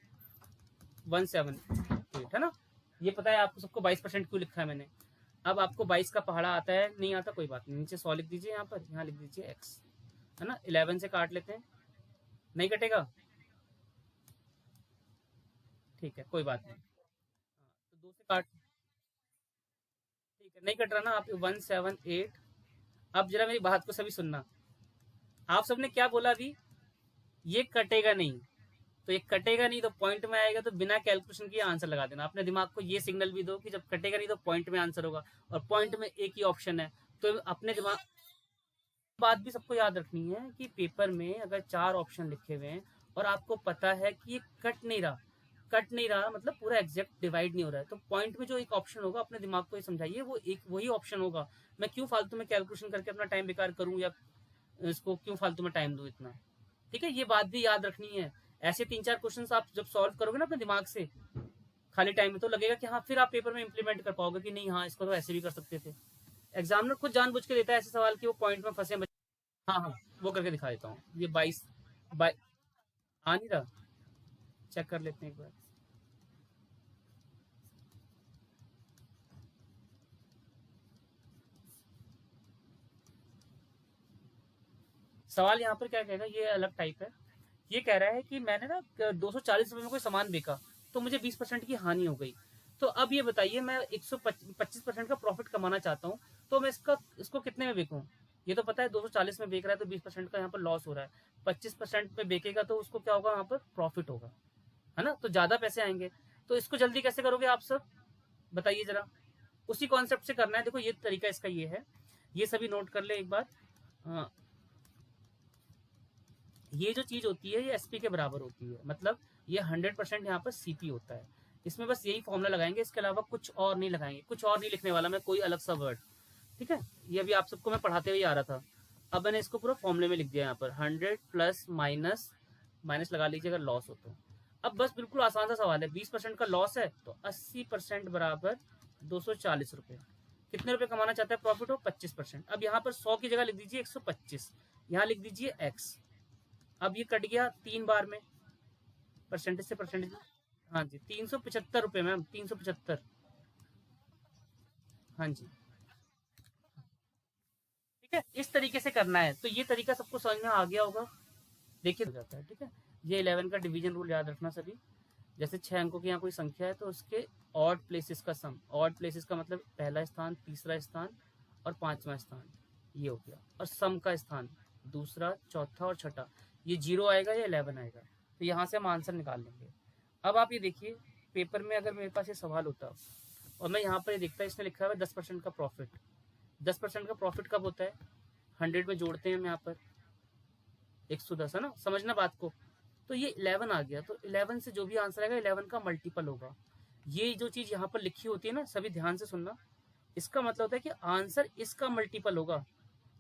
178 है ना, ये पता है आपको सबको 22% क्यों लिखा है मैंने। अब आपको 22 का पहाड़ा आता है नहीं आता, कोई बात नहीं, नीचे 100 लिख दीजिए, यहाँ पर यहाँ लिख दीजिए x, है ना? 11 से काट लेते हैं, नहीं कटेगा, ठीक है कोई बात नहीं। तो 2 से काट, ठीक है नहीं कट रहा ना, आप 178। अब जरा मेरी बात को सभी सुनना। आप सबने क्या बोला अभी? ये कटेगा नहीं। तो ये कटेगा नहीं तो पॉइंट में आएगा, तो बिना कैलकुलेशन के आंसर लगा देना। अपने दिमाग को ये सिग्नल भी दो कि जब कटेगा नहीं तो पॉइंट में आंसर होगा, और पॉइंट में एक ही ऑप्शन है। तो अपने दिमाग बात भी सबको याद रखनी है कि पेपर में अगर 4 ऑप्शन लिखे हुए हैं और आपको पता है कि ये कट नहीं रहा मतलब पूरा एग्जैक्ट डिवाइड नहीं हो रहा है, तो पॉइंट में जो एक ऑप्शन होगा अपने दिमाग को ये समझाइए वो एक वही ऑप्शन होगा। मैं क्यों फालतू में कैलकुलेशन करके अपना टाइम बेकार करूं, या इसको क्यों फालतू में टाइम दूं इतना, ठीक है? ये बात भी याद रखनी है। ऐसे 3-4 क्वेश्चन आप जब सॉल्व करोगे ना अपने दिमाग से खाली टाइम में, तो लगेगा कि हाँ फिर आप पेपर में इंप्लीमेंट कर पाओगे कि नहीं, हाँ इसको तो ऐसे भी कर सकते थे। एग्जामिनर खुद जानबूझ के देता है ऐसे सवाल कि वो पॉइंट में फंसे। हाँ हाँ, वो करके दिखा देता हूँ। ये 22 बाई आ नहीं रहा, चेक कर लेते हैं एक बार। सवाल यहाँ पर क्या कहेगा, ये अलग टाइप है। ये कह रहा है कि मैंने ना 240 रुपये में कोई सामान बेचा, तो मुझे 20% की हानि हो गई। तो अब ये बताइए, मैं 125% का प्रॉफिट कमाना चाहता हूँ, तो मैं इसको कितने में बेचूं? ये तो पता है 240 में बेच रहा है तो 20% का यहाँ पर लॉस हो रहा है। 25% में बेचेगा तो उसको क्या होगा, यहाँ पर प्रॉफिट होगा। है ना, तो ज्यादा पैसे आएंगे। तो इसको जल्दी कैसे करोगे आप सब, बताइए जरा। उसी कॉन्सेप्ट से करना है। देखो ये तरीका इसका ये है, ये सभी नोट कर ले एक बार। ये जो चीज होती है ये एसपी के बराबर होती है, मतलब ये 100% यहाँ पर सीपी होता है। इसमें बस यही फॉर्मूला लगाएंगे, इसके अलावा कुछ और नहीं लगाएंगे, कुछ और नहीं लिखने वाला मैं कोई अलग सा वर्ड। ठीक है, ये अभी आप सबको मैं पढ़ाते हुए आ रहा था। अब मैंने इसको पूरा फॉर्मूले में लिख दिया यहाँ पर, 100 प्लस माइनस, माइनस लगा लीजिए अगर लॉस हो तो। अब बस बिल्कुल आसान सा सवाल है, 20% का लॉस है तो 80% बराबर 240 रुपये। कितने रुपए कमाना चाहता है प्रॉफिट हो, 25%। अब यहाँ पर 100 की जगह लिख दीजिए 125, यहाँ लिख दीजिए एक्स। अब ये कट गया 3 बार में, परसेंटेज से परसेंटेज। हाँ जी, 375 रुपये मैम, 375। हाँ जी, ठीक है, इस तरीके से करना है। तो ये तरीका सबको समझ में आ गया होगा, देखिए हो जाता है। ठीक है, ये 11 का डिवीजन रूल याद रखना सभी। जैसे 6 अंकों की यहाँ कोई संख्या है तो उसके ऑड प्लेसेस का सम, ऑड प्लेसेस का मतलब पहला स्थान, तीसरा स्थान और पांचवा स्थान, ये हो गया। और सम का स्थान दूसरा, चौथा और छठा, ये 0 आएगा या 11 आएगा, तो यहाँ से हम आंसर निकाल लेंगे। अब आप ये देखिए, पेपर में अगर मेरे पास ये सवाल होता और मैं यहाँ पर ये देखता इसने लिखा हुआ है 10% का प्रॉफिट। 10% का प्रॉफिट कब होता है, 100 में जोड़ते हैं हम यहाँ पर 110, है ना, समझना बात को। तो ये 11 आ गया, तो 11 से जो भी आंसर आएगा 11 का मल्टीपल होगा। ये जो चीज यहाँ पर लिखी होती है ना, सभी ध्यान से सुनना, इसका मतलब होता है कि आंसर इसका मल्टीपल होगा।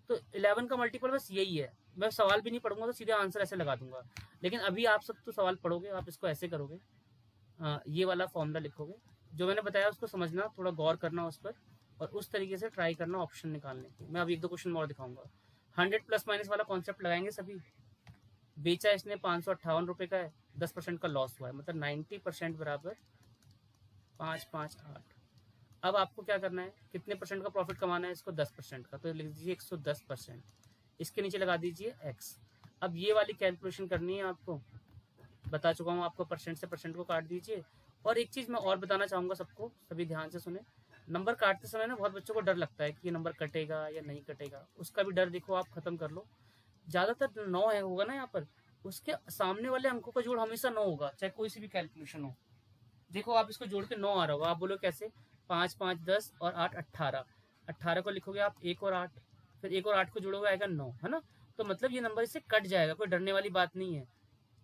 तो 11 का मल्टीपल बस यही है। मैं सवाल भी नहीं पढ़ूंगा तो सीधे आंसर ऐसे लगा दूंगा। लेकिन अभी आप सब तो सवाल पढ़ोगे, आप इसको ऐसे करोगे, ये वाला फॉर्मूला लिखोगे, जो मैंने बताया उसको समझना, थोड़ा गौर करना उस पर, और उस तरीके से ट्राई करना ऑप्शन निकालने की। मैं अभी 1-2 क्वेश्चन और दिखाऊंगा। 100 प्लस माइनस वाला कॉन्सेप्ट लगाएंगे सभी। बेचा इसने 558 रुपये का है, 10% का लॉस हुआ है, मतलब 90% बराबर 558। अब आपको क्या करना है, कितने परसेंट का प्रॉफिट कमाना है, इसको 10% का, तो लिख दीजिए 110%। इसके नीचे लगा दीजिए एक्स। अब ये वाली कैलकुलेशन करनी है आपको, बता चुका हूँ आपको, परसेंट से परसेंट को काट दीजिए। और एक चीज़ मैं और बताना चाहूँगा सबको, सभी ध्यान से सुने। नंबर काटते समय ना बहुत बच्चों को डर लगता है कि ये नंबर कटेगा या नहीं कटेगा, उसका भी डर देखो आप खत्म कर लो। ज़्यादातर 9 है होगा ना यहाँ पर, उसके सामने वाले अंकों का जोड़ हमेशा 9 होगा, चाहे कोई सी भी कैलकुलेशन हो। देखो आप इसको जोड़ के 9 आ रहा होगा, आप बोलो कैसे, 5 5 10 और 8 18। 18 को लिखोगे आप 1 और 8, फिर 1 और 8 को जोड़ोगे आएगा 9, है ना। तो मतलब ये नंबर इससे कट जाएगा, कोई डरने वाली बात नहीं है।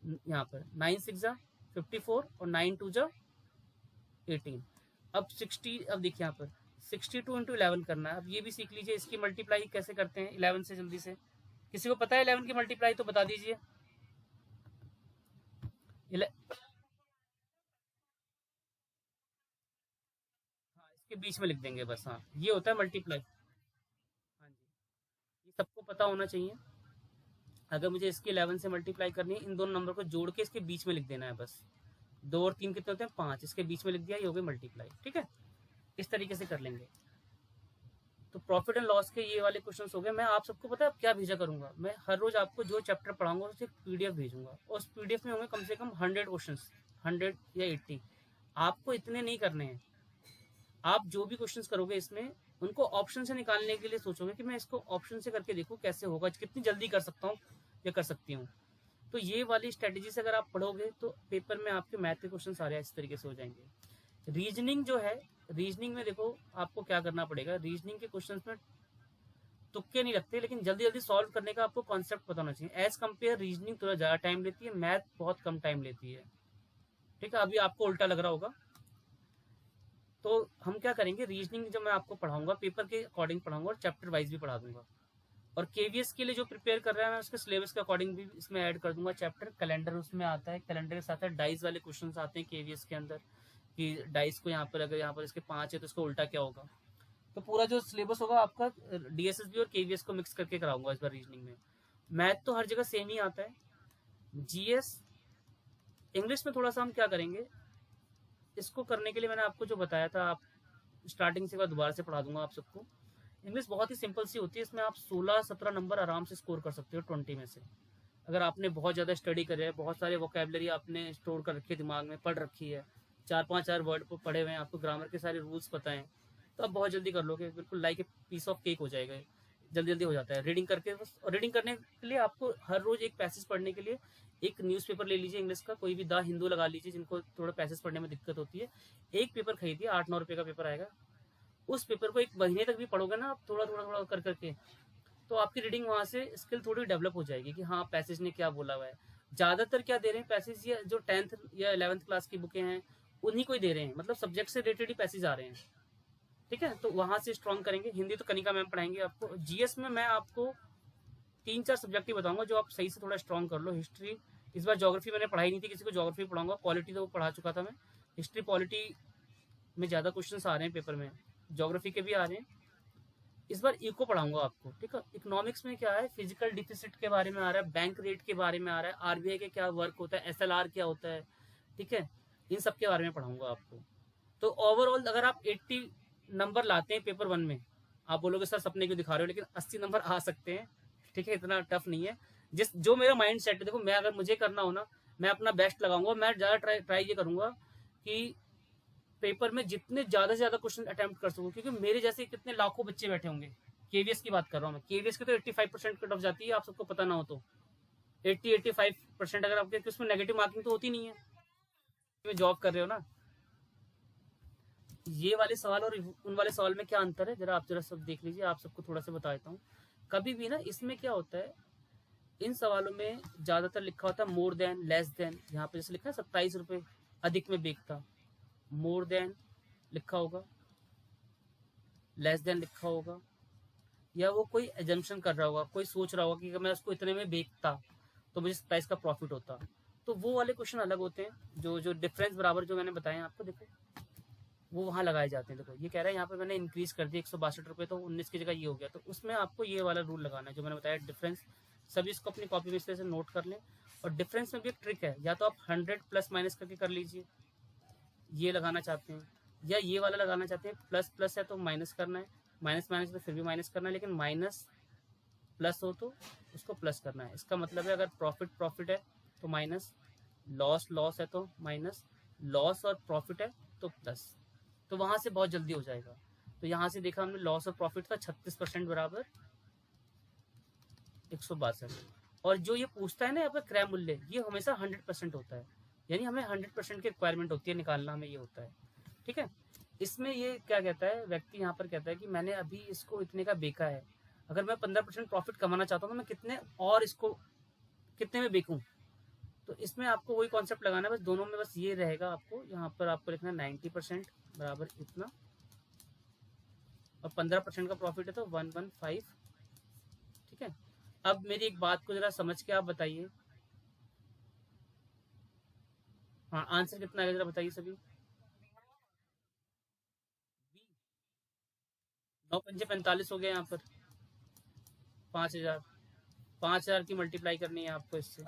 यहाँ पर 9 6 जा 54 और 9 2 जा 18। अब 60, अब देखिए यहाँ पर 62 इंटू 11 करना है। अब ये भी सीख लीजिए, इसकी मल्टीप्लाई कैसे करते हैं 11 से, जल्दी से। किसी को पता है 11 की मल्टीप्लाई तो बता दीजिए। हाँ, इसके बीच में लिख देंगे बस, हाँ ये होता है मल्टीप्लाई। हाँ जी, ये सबको पता होना चाहिए। अगर मुझे इसकी 11 से मल्टीप्लाई करनी है, इन दोनों नंबर को जोड़ के इसके बीच में लिख देना है बस। 2 और 3 कितने होते हैं, 5, इसके बीच में लिख दिया, ये हो गई मल्टीप्लाई। ठीक है, इस तरीके से कर लेंगे। तो प्रॉफिट एंड लॉस के ये वाले क्वेश्चंस हो गए। मैं आप सबको पता है अब क्या भेजा करूंगा, मैं हर रोज आपको जो चैप्टर पढ़ाऊंगा उससे पीडीएफ भेजूंगा, और उस पीडीएफ में होंगे कम से कम 100 क्वेश्चंस, 100 या 80। आपको इतने नहीं करने हैं, आप जो भी क्वेश्चंस करोगे इसमें उनको ऑप्शन से निकालने के लिए सोचोगे कि मैं इसको ऑप्शन से करके देखूं कैसे होगा, कितनी जल्दी कर सकता हूँ या कर सकती हूँ। तो ये वाली स्ट्रेटेजी से अगर आप पढ़ोगे तो पेपर में आपके मैथ के क्वेश्चन सारे इस तरीके से हो जाएंगे। रीजनिंग जो है, रीजनिंग में देखो आपको क्या करना पड़ेगा, रीजनिंग के क्वेश्चंस में तुक्के नहीं रखते, लेकिन जल्दी जल्दी सॉल्व करने का आपको कॉन्सेप्ट पता होना चाहिए। एज कम्पेयर रीजनिंग थोड़ा ज़्यादा टाइम लेती है, मैथ बहुत कम टाइम लेती है। ठीक है, अभी आपको उल्टा लग रहा होगा। तो हम क्या करेंगे, रीजनिंग जब मैं आपको पढ़ाऊंगा पेपर के अकॉर्डिंग पढ़ाऊंगा और चैप्टर वाइज भी पढ़ा दूंगा। और केवीएस के लिए जो प्रिपेयर कर रहा है मैं उसके सिलेबस के अकॉर्डिंग भी इसमें ऐड कर दूंगा चैप्टर। कैलेंडर उसमें आता है, कैलेंडर के साथ डाइस वाले क्वेश्चंस आते हैं केवीएस के अंदर, कि डाइस को यहाँ पर अगर यहाँ पर इसके 5 है तो इसका उल्टा क्या होगा। तो पूरा जो सिलेबस होगा आपका डीएसएसबी और केवीएस को मिक्स करके कराऊंगा इस बार रीजनिंग में। मैथ तो हर जगह सेम ही आता है। जीएस, इंग्लिश में थोड़ा सा हम क्या करेंगे, इसको करने के लिए मैंने आपको जो बताया था, आप स्टार्टिंग से दोबारा से पढ़ा दूंगा आप सबको। इंग्लिश बहुत ही सिंपल सी होती है, इसमें आप 16-17 नंबर आराम से स्कोर कर सकते हो 20 में से। अगर आपने बहुत ज़्यादा स्टडी करे है, बहुत सारे वोकेबलरी आपने स्टोर कर रखी है, दिमाग में पढ़ रखी है, 4-5 वर्ड को पढ़े हुए हैं, आपको ग्रामर के सारे रूल्स पता हैं, तो आप बहुत जल्दी कर लोगे, बिल्कुल like a piece of cake हो जाएगा। जल्दी जल्दी हो जाता है रीडिंग करके बस। और रीडिंग करने के लिए आपको हर रोज एक पैसेज पढ़ने के लिए एक न्यूज़पेपर ले लीजिए इंग्लिश का, कोई भी द हिंदू लगा लीजिए जिनको थोड़ा पैसेज पढ़ने में दिक्कत होती है। एक पेपर खरीदिए, 8-9 रुपये का पेपर आएगा। उस पेपर को एक महीने तक भी पढ़ोगे ना आप, थोड़ा थोड़ा थोड़ा कर करके, तो आपकी रीडिंग वहाँ से स्किल थोड़ी डेवलप हो जाएगी कि हाँ पैसेज ने क्या बोला हुआ है। ज़्यादातर क्या दे रहे हैं पैसेज, या जो 10th या 11th क्लास की बुकें हैं उन्हीं को ही दे रहे हैं, मतलब सब्जेक्ट से रिलेटेड ही पैसेज आ रहे हैं। ठीक है, तो वहाँ से स्ट्रॉन्ग करेंगे। हिंदी तो कनिका मैम पढ़ाएंगे आपको। जीएस में मैं आपको 3-4 सब्जेक्ट ही बताऊंगा जो आप सही से थोड़ा स्ट्रॉन्ग कर लो। हिस्ट्री, इस बार ज्योग्राफी मैंने पढ़ाई नहीं थी, किसी को ज्योग्राफी पढ़ाऊंगा। पॉलिटी तो वो पढ़ा चुका था मैं। हिस्ट्री पॉलिटी में ज़्यादा क्वेश्चन आ रहे हैं पेपर में, ज्योग्राफी के भी आ रहे हैं। इस बार इको पढ़ाऊंगा आपको, ठीक है। इकोनॉमिक्स में क्या है, फिजिकल डिफिसिट के बारे में आ रहा है, बैंक रेट के बारे में आ रहा है, आरबीआई के क्या वर्क होता है, एसएलआर क्या होता है, ठीक है। इन सब के बारे में पढ़ाऊंगा आपको। तो ओवरऑल अगर आप 80 नंबर लाते हैं पेपर 1 में, आप बोलोगे सर सपने क्यों दिखा रहे हो, लेकिन 80 नंबर आ सकते हैं, ठीक है। इतना टफ नहीं है। जिस जो मेरा माइंड सेट है, देखो मैं अगर मुझे करना हो ना, मैं अपना बेस्ट लगाऊंगा। मैं ज़्यादा ट्राई ये करूंगा कि पेपर में जितने ज़्यादा से ज़्यादा क्वेश्चन अटेम्प्ट कर सकूँ, क्योंकि मेरे जैसे कितने लाखों बच्चे बैठे होंगे। केवीएस की बात कर रहा हूँ मैं, केवीएस की तो 85% कट ऑफ जाती है, आप सबको पता ना हो तो। 80-85% अगर आपके, उसमें नेगेटिव मार्किंग तो होती नहीं है, जॉब कर रहे हो ना। ये वाले सवाल और उन वाले सवाल में क्या अंतर है, जरा आप जरा सब देख लीजिए। आप सबको थोड़ा सा बता देता हूँ। कभी भी ना इसमें क्या होता है, इन सवालों में ज्यादातर लिखा होता है मोर देन, लेस देन। यहाँ पे जैसे लिखा है 27 रुपये अधिक में बेचता, मोर देन लिखा होगा, लेस देन लिखा होगा, या वो कोई एजम्पशन कर रहा होगा, कोई सोच रहा होगा कि अगर मैं उसको इतने में बेचता तो मुझे 27 का प्रॉफिट होता। तो वो वाले क्वेश्चन अलग होते हैं। जो जो डिफरेंस बराबर जो मैंने बताया आपको, देखो वो वहाँ लगाए जाते हैं। देखो ये कह रहा है यहाँ पे मैंने इंक्रीज कर दिया 162 रुपये, तो 19 की जगह ये हो गया, तो उसमें आपको ये वाला रूल लगाना है जो मैंने बताया, डिफरेंस। सभी इसको अपनी कॉपी में इस तरह से नोट कर लें। और डिफरेंस में भी एक ट्रिक है, या तो आप 100 प्लस माइनस करके कर लीजिए, ये लगाना चाहते हैं, या ये वाला लगाना चाहते हैं, प्लस प्लस है तो माइनस करना है, माइनस माइनस तो फिर भी माइनस करना है, लेकिन माइनस प्लस हो तो उसको प्लस करना है। इसका मतलब है अगर प्रॉफिट प्रॉफिट है तो माइनस, लॉस लॉस है तो माइनस, लॉस और प्रॉफिट है तो प्लस। तो वहां से बहुत जल्दी हो जाएगा। तो यहाँ से देखा हमने, लॉस और प्रॉफिट का 36% बराबर 162। और जो ये पूछता है ना यहाँ पर क्रय मूल्य, ये हमेशा 100% होता है, यानी हमें 100% की रिक्वायरमेंट होती है निकालना, हमें ये होता है, ठीक है। इसमें ये क्या कहता है व्यक्ति, यहाँ पर कहता है कि मैंने अभी इसको इतने का बेचा है, अगर मैं 15% प्रॉफिट कमाना चाहता हूँ तो मैं कितने और इसको कितने में बेचूं। तो इसमें आपको वही कॉन्सेप्ट लगाना है, बस दोनों में बस ये रहेगा। आपको यहाँ पर आपको लिखना 90% बराबर इतना, और 15% का प्रॉफिट है तो 115, ठीक है। अब मेरी एक बात को जरा समझ के आप बताइए, हाँ आंसर कितना आएगा जरा बताइए सभी। 9 पंजे 45 हो गया यहाँ पर, 5,000, 5,000 की मल्टीप्लाई करनी है आपको इससे।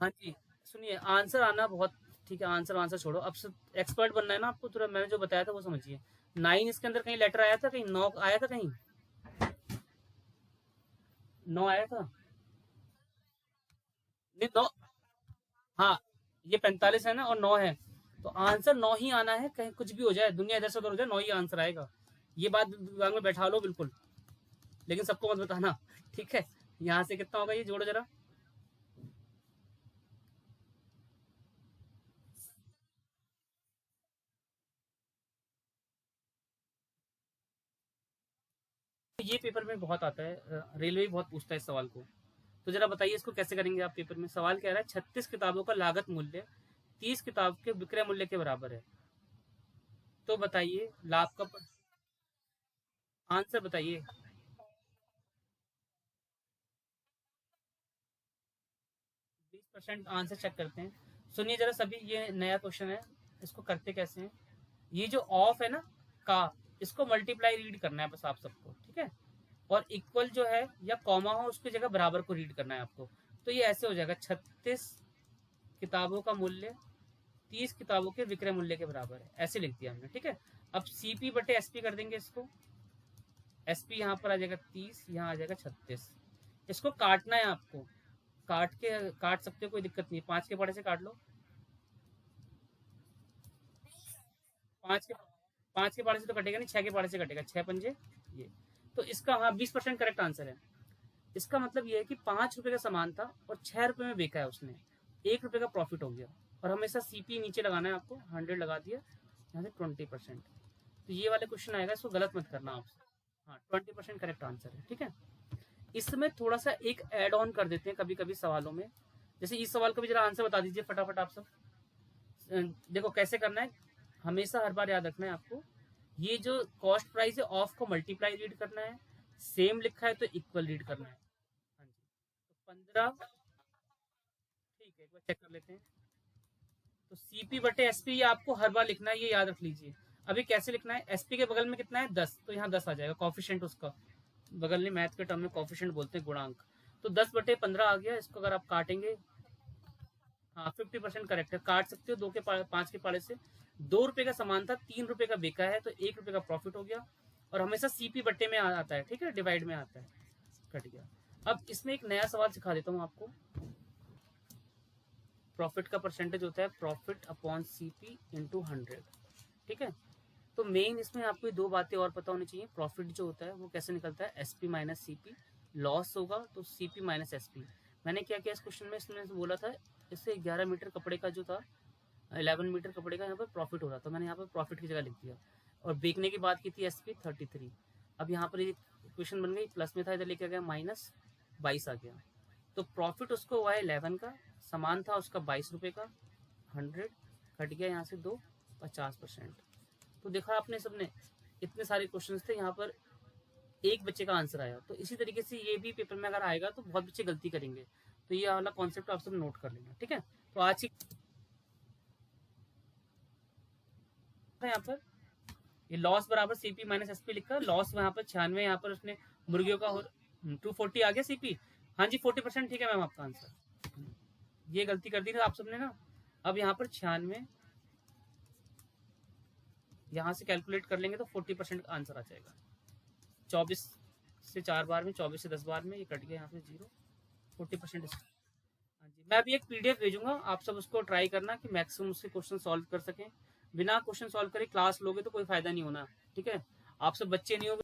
हाँ जी, सुनिए आंसर आना बहुत, ठीक है। आंसर आंसर छोड़ो, अब एक्सपर्ट बनना है ना आपको, थोड़ा मैंने जो बताया था वो समझिए। 9 इसके अंदर कहीं लेटर आया था, कहीं 9 आया था, कहीं 9 आया था, नहीं 9, हाँ ये 45 है ना और 9 है, तो आंसर 9 ही आना है। कहीं कुछ भी हो जाए, दुनिया इधर से उधर हो जाए, 9 ही आंसर आएगा। ये बात दिमाग में बैठा लो बिल्कुल, लेकिन सबको मत बताना, ठीक है। यहाँ से कितना होगा, ये जोड़ो जरा। तो ये पेपर में बहुत आता है, रेलवे भी बहुत पूछता है इस सवाल को। तो जरा बताइए इसको कैसे करेंगे आप पेपर में। सवाल कह रहा है 36 किताबों का लागत मूल्य 30 किताब के विक्रय मूल्य के बराबर है। तो बताइए लाभ का आंसर बताइए। 20% आंसर चेक करते हैं। सुनिए जरा सभी, ये नया क्वेश्चन है, इसको करते कैसे हैं। ये जो ऑफ है ना का, इसको मल्टीप्लाई रीड करना है बस आप सबको, ठीक है। और इक्वल जो है या कॉमा हो उसकी जगह बराबर को रीड करना है आपको। तो ये ऐसे हो जाएगा, 36 किताबों का मूल्य 30 किताबों के विक्रय मूल्य के बराबर है, ऐसे लिख दिया हमने, ठीक है। अब सीपी बटे एसपी कर देंगे इसको। एसपी यहाँ पर आ जाएगा 30, यहाँ आ जाएगा 36। इसको काटना है आपको, काट के काट सकते हो, कोई दिक्कत नहीं। 5 के पड़े से काट लो, 5 के 5 के पाड़े से तो कटेगा नहीं, 6 के पाड़े से कटेगा, 6 पंजे ये। तो इसका हाँ 20% करेक्ट आंसर है। इसका मतलब ये है कि 5 रुपए का सामान था और 6 रुपए में बेचा है उसने, 1 रुपए का प्रॉफिट हो गया। और हमेशा सीपी नीचे लगाना है आपको, 100 लगा दिया, यहाँ से 20%। तो ये वाले क्वेश्चन आएगा, इसको गलत मत करना आप। हाँ 20% करेक्ट आंसर है, ठीक है। इसमें थोड़ा सा एक ऐड ऑन कर देते हैं कभी कभी सवालों में। जैसे इस सवाल का भी जरा आंसर बता दीजिए फटाफट आप सब। देखो कैसे करना है, हमेशा हर बार याद रखना है आपको, ये जो कॉस्ट प्राइस है ऑफ को मल्टीप्लाई रीड करना है, सेम लिखा है तो इक्वल रीड करना है। हाँ जी, तो 15, ठीक है, एक बार चेक कर लेते हैं। तो सीपी बटे एसपी ये आपको हर बार लिखना है, ये याद रख लीजिए। अभी कैसे लिखना है, एसपी के बगल में कितना है 10, तो यहाँ 10 आ जाएगा, कॉफिशिएंट उसका बगल में मैथ के टर्म में कॉफिशिएंट बोलते हैं, गुणांक। तो 10/15 आ गया। इसको अगर आप काटेंगे, हाँ 50% करेक्ट है, काट सकते हो 2 के 5 के पाड़े से। 2 रुपए का सामान था, 3 रुपए का बेचा है, तो 1 रुपए का प्रॉफिट हो गया। और हमेशा सीपी बट्टे में आता है, ठीक है, डिवाइड में आता है, कट गया। अब इसमें एक नया सवाल सिखा देता हूँ आपको। प्रॉफिट का परसेंटेज होता है प्रॉफिट अपॉन सीपी इंटू 100, ठीक है। तो मेन इसमें आपको 2 बातें और पता होनी चाहिए। प्रॉफिट जो होता है वो कैसे निकलता है, एसपी माइनस सीपी। लॉस होगा तो सीपी माइनस एसपी। मैंने क्या किया इस क्वेश्चन में, इसमें बोला था इससे 11 मीटर कपड़े का जो था, 11 मीटर कपड़े का यहाँ पर प्रॉफिट हो रहा था, मैंने यहाँ पर प्रॉफिट की जगह लिख दिया। और बेचने की बात की थी एसपी 33। अब यहाँ पर क्वेश्चन बन गई, प्लस में था इधर लेके गया माइनस 22 आ गया। तो प्रॉफिट उसको हुआ है 11 का, सामान था उसका 22 रुपये का, 100 कट गया यहाँ से 2, 50%। तो देखा आपने सबने, इतने सारे क्वेश्चंस थे, यहाँ पर एक बच्चे का आंसर आया। तो इसी तरीके से ये भी पेपर में अगर आएगा तो बहुत बच्चे गलती करेंगे। तो ये वाला कॉन्सेप्ट आप सब नोट कर लेना, ठीक है। तो आज की यहाँ पर ये लॉस बराबर सीपी माइनस एसपी लिखा, लॉस यहाँ पर 96, यहाँ पर उसने मुर्गियों का 240 आ गया सीपी। हाँ जी 40%, ठीक है मैम आपका आंसर। ये गलती कर दी ना आप सबने ना। अब यहाँ पर 96, यहाँ से कैलकुलेट कर लेंगे तो 40% आंसर आ जाएगा। 24 से 4 बार में, 24 से 10 बार में, ये कट गया यहाँ से 0, 40%। हाँ जी, मैं अभी एक पीडीएफ भेजूंगा, आप सब उसको ट्राई करना कि मैक्सिमम उससे क्वेश्चन सॉल्व कर सकें। बिना क्वेश्चन सॉल्व करे क्लास लोगे तो कोई फायदा नहीं होना, ठीक है। आप सब बच्चे नहीं होगे